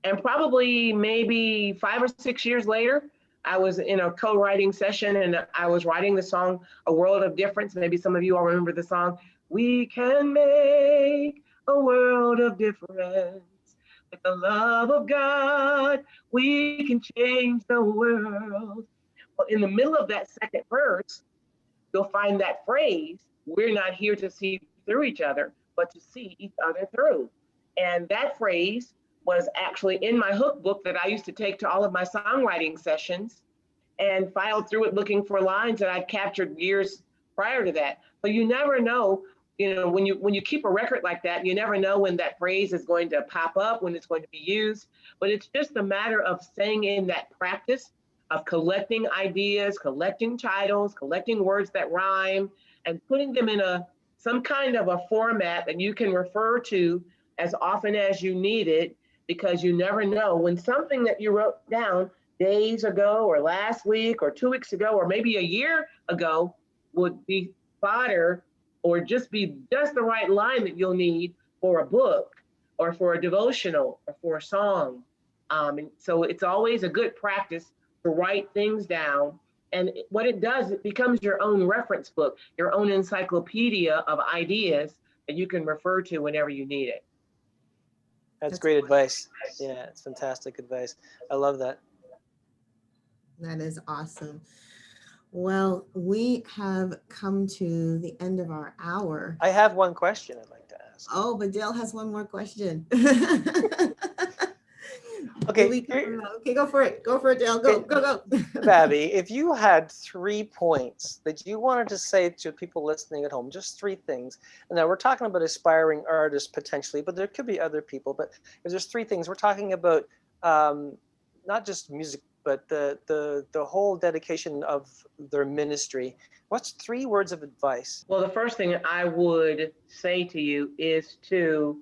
And probably maybe 5 or 6 years later, I was in a co-writing session and I was writing the song, A World of Difference. Maybe some of you all remember the song. We can make a world of difference. With the love of God, we can change the world. Well, in the middle of that second verse, you'll find that phrase, we're not here to see through each other, but to see each other through. And that phrase was actually in my hook book that I used to take to all of my songwriting sessions and filed through it looking for lines that I'd captured years prior to that. But you never know, when you keep a record like that, you never know when that phrase is going to pop up, when it's going to be used. But it's just a matter of staying in that practice of collecting ideas, collecting titles, collecting words that rhyme, and putting them in some kind of a format that you can refer to as often as you need it, because you never know when something that you wrote down days ago or last week or 2 weeks ago or maybe a year ago would be fodder or just be just the right line that you'll need for a book or for a devotional or for a song. And so it's always a good practice to write things down. And what it does, it becomes your own reference book, your own encyclopedia of ideas that you can refer to whenever you need it. That's great advice. Yeah, it's fantastic advice. I love that. That is awesome. Well, we have come to the end of our hour. I have one question I'd like to ask. Oh, but Dale has one more question. Okay. Okay, go for it. Go for it, Dale. Go. Babbie, if you had 3 points that you wanted to say to people listening at home, just 3 things. And now we're talking about aspiring artists potentially, but there could be other people. But if there's 3 things, we're talking about not just music, but the whole dedication of their ministry. What's 3 words of advice? Well, the first thing I would say to you is to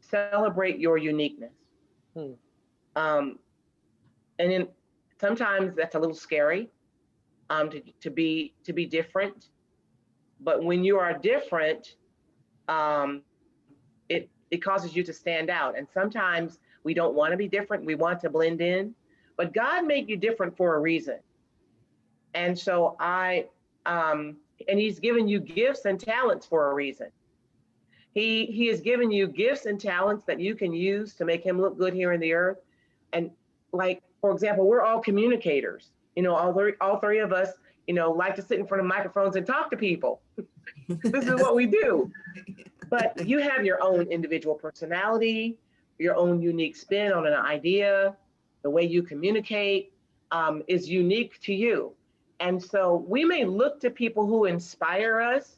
celebrate your uniqueness. And then sometimes that's a little scary, to be different. But when you are different, it causes you to stand out. And sometimes we don't want to be different. We want to blend in. But God made you different for a reason. And so and He's given you gifts and talents for a reason. He has given you gifts and talents that you can use to make Him look good here in the earth. And like, for example, we're all communicators. All three of us, like to sit in front of microphones and talk to people. This is what we do. But you have your own individual personality, your own unique spin on an idea. The way you communicate is unique to you. And so we may look to people who inspire us,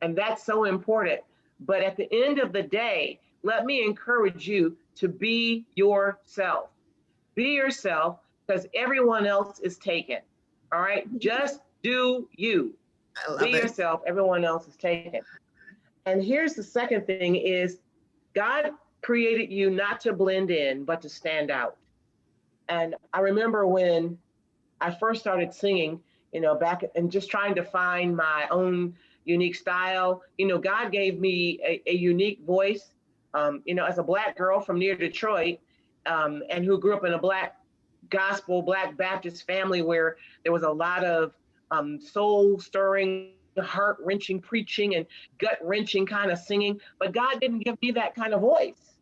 and that's so important. But at the end of the day, let me encourage you to be yourself. Be yourself, because everyone else is taken. All right? Just do you. Be yourself. Everyone else is taken. And here's the second thing is God created you not to blend in, but to stand out. And I remember when I first started singing, back and just trying to find my own unique style. God gave me a unique voice, as a Black girl from near Detroit, and who grew up in a Black gospel, Black Baptist family where there was a lot of soul stirring, heart wrenching preaching and gut wrenching kind of singing. But God didn't give me that kind of voice.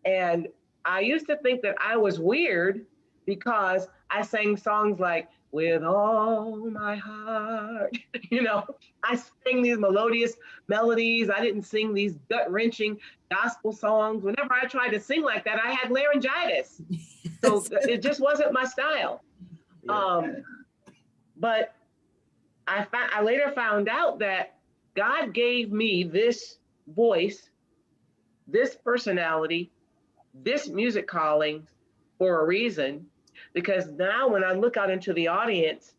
And I used to think that I was weird because I sang songs like, with all my heart. You know, I sang these melodious melodies. I didn't sing these gut-wrenching gospel songs. Whenever I tried to sing like that, I had laryngitis. So it just wasn't my style. Yeah. But I later found out that God gave me this voice, this personality, this music calling for a reason. Because now when I look out into the audience,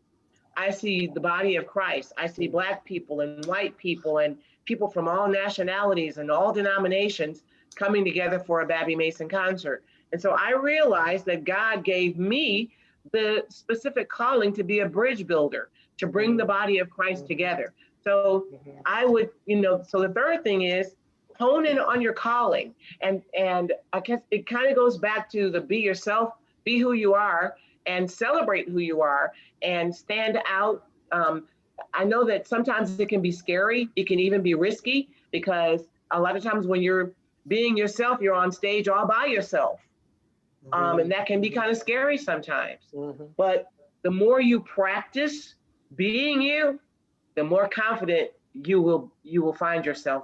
I see the body of Christ. I see Black people and white people and people from all nationalities and all denominations coming together for a Babbie Mason concert. And so I realized that God gave me the specific calling to be a bridge builder, to bring the body of Christ together. So I would, so the third thing is hone in on your calling. And I guess it kind of goes back to the be yourself, be who you are, and celebrate who you are and stand out. I know that sometimes it can be scary. It can even be risky because a lot of times when you're being yourself, you're on stage all by yourself. And that can be kind of scary sometimes. But the more you practice being you, the more confident you will find yourself,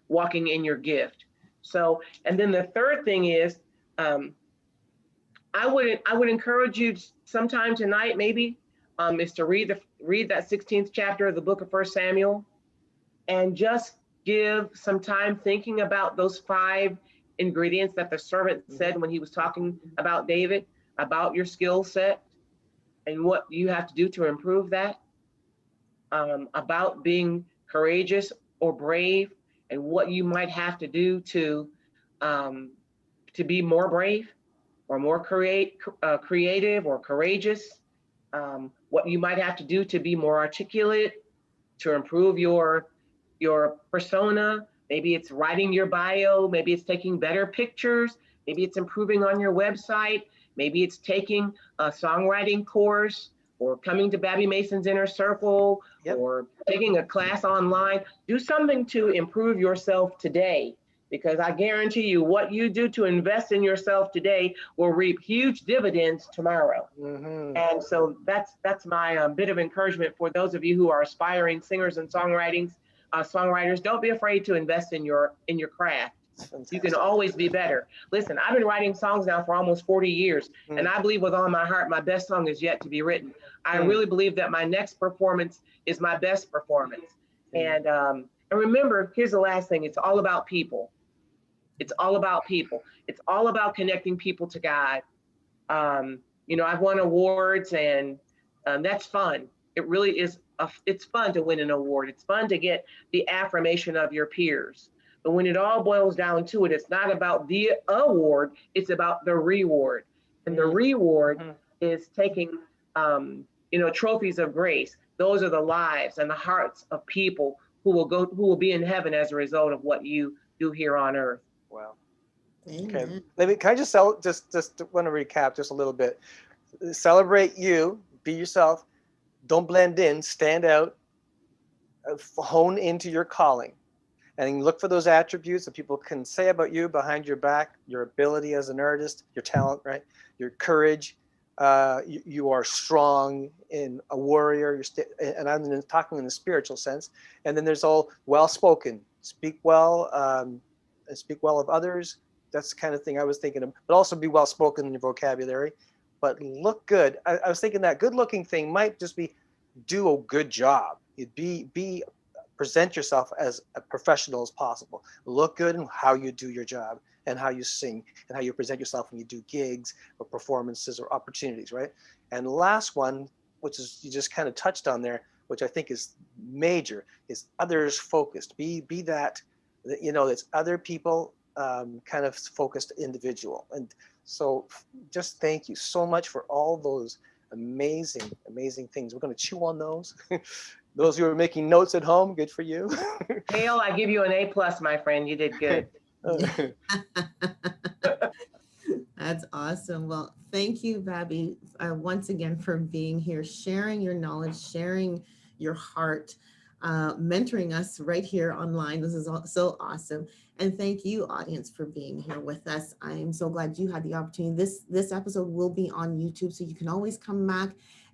walking in your gift. So, and then the third thing is, I would encourage you sometime tonight, maybe, is to read that 16th chapter of the book of 1 Samuel, and just give some time thinking about those 5 ingredients that the servant said when he was talking about David, about your skill set and what you have to do to improve that, about being courageous or brave, and what you might have to do to be more brave or more creative or courageous, what you might have to do to be more articulate, to improve your persona. Maybe it's writing your bio, maybe it's taking better pictures, maybe it's improving on your website, maybe it's taking a songwriting course, or coming to Babbie Mason's Inner Circle, or taking a class online. Do something to improve yourself today, because I guarantee you what you do to invest in yourself today will reap huge dividends tomorrow. And so that's my bit of encouragement for those of you who are aspiring singers and songwriters. Don't be afraid to invest in your craft. You can always be better. Listen, I've been writing songs now for almost 40 years, and I believe with all my heart, my best song is yet to be written. I really believe that my next performance is my best performance. And remember, here's the last thing. It's all about people. It's all about people. It's all about connecting people to God. I've won awards, and that's fun. It really is. It's fun to win an award. It's fun to get the affirmation of your peers. But when it all boils down to it, it's not about the award. It's about the reward. And the reward is taking, trophies of grace. Those are the lives and the hearts of people who will be in heaven as a result of what you do here on earth. Wow. Amen. Okay. Can I just want to recap just a little bit. Celebrate you, be yourself, don't blend in, stand out, hone into your calling, and look for those attributes that people can say about you behind your back: your ability as an artist, your talent, right? Your courage. You are strong in a warrior. And I'm talking in the spiritual sense. And then there's all well-spoken, speak well, and speak well of others. That's the kind of thing I was thinking of. But also be well-spoken in your vocabulary. But look good. I was thinking that good-looking thing might just be do a good job. Present yourself as a professional as possible. Look good in how you do your job, and how you sing, and how you present yourself when you do gigs or performances or opportunities, right? And the last one, which is you just kind of touched on there, which I think is major, is others focused. Be that, it's other people kind of focused individual. And so just thank you so much for all those amazing things. We're going to chew on those. Those who are making notes at home, good for you. Dale, I give you an A+, my friend. You did good. That's awesome. Well, thank you, Babbie, once again for being here, sharing your knowledge, sharing your heart. mentoring us right here online. This is so awesome. And thank you, audience, for being here with us. I am so glad you had the opportunity. This episode will be on YouTube, so you can always come back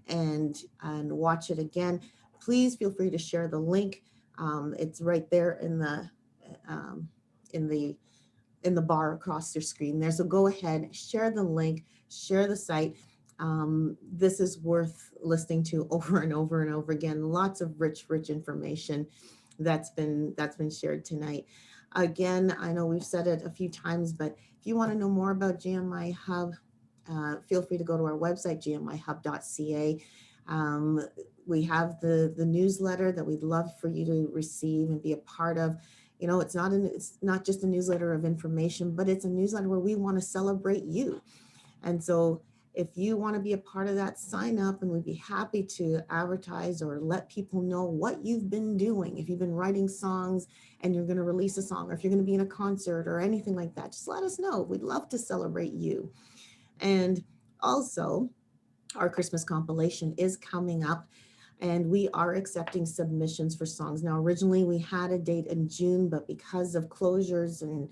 and watch it again. Please feel free to share the link. It's right there in the bar across your screen there. So go ahead, share the link, share the site. This is worth listening to over and over and over again. Lots of rich information that's been shared tonight. Again, I know we've said it a few times, but if you want to know more about GMIHub, feel free to go to our website, gmihub.ca. We have the newsletter that we'd love for you to receive and be a part of. You know, it's not just a newsletter of information, but it's a newsletter where we want to celebrate you. And so if you want to be a part of that, sign up, and we'd be happy to advertise or let people know what you've been doing. If you've been writing songs and you're going to release a song, or if you're going to be in a concert or anything like that, just let us know. We'd love to celebrate you. And also, our Christmas compilation is coming up, and we are accepting submissions for songs. Now, originally we had a date in June, but because of closures and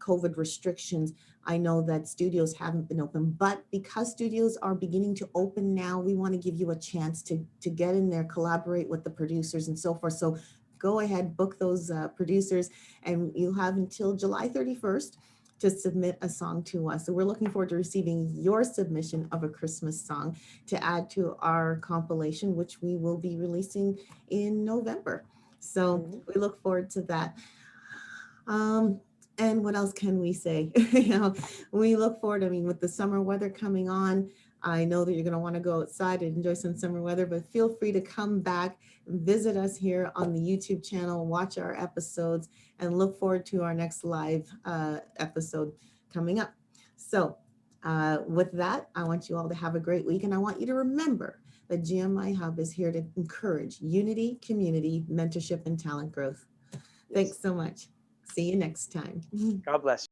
COVID restrictions, I know that studios haven't been open, but because studios are beginning to open now, we want to give you a chance to get in there, collaborate with the producers and so forth. So go ahead, book those producers, and you have until July 31st to submit a song to us. So we're looking forward to receiving your submission of a Christmas song to add to our compilation, which we will be releasing in November. So we look forward to that. And what else can we say? You know, we look forward, I mean, with the summer weather coming on, I know that you're going to want to go outside and enjoy some summer weather, but feel free to come back, visit us here on the YouTube channel, watch our episodes, and look forward to our next live episode coming up. So with that, I want you all to have a great week, and I want you to remember that GMIHub is here to encourage unity, community, mentorship, and talent growth. Thanks so much. See you next time. God bless you.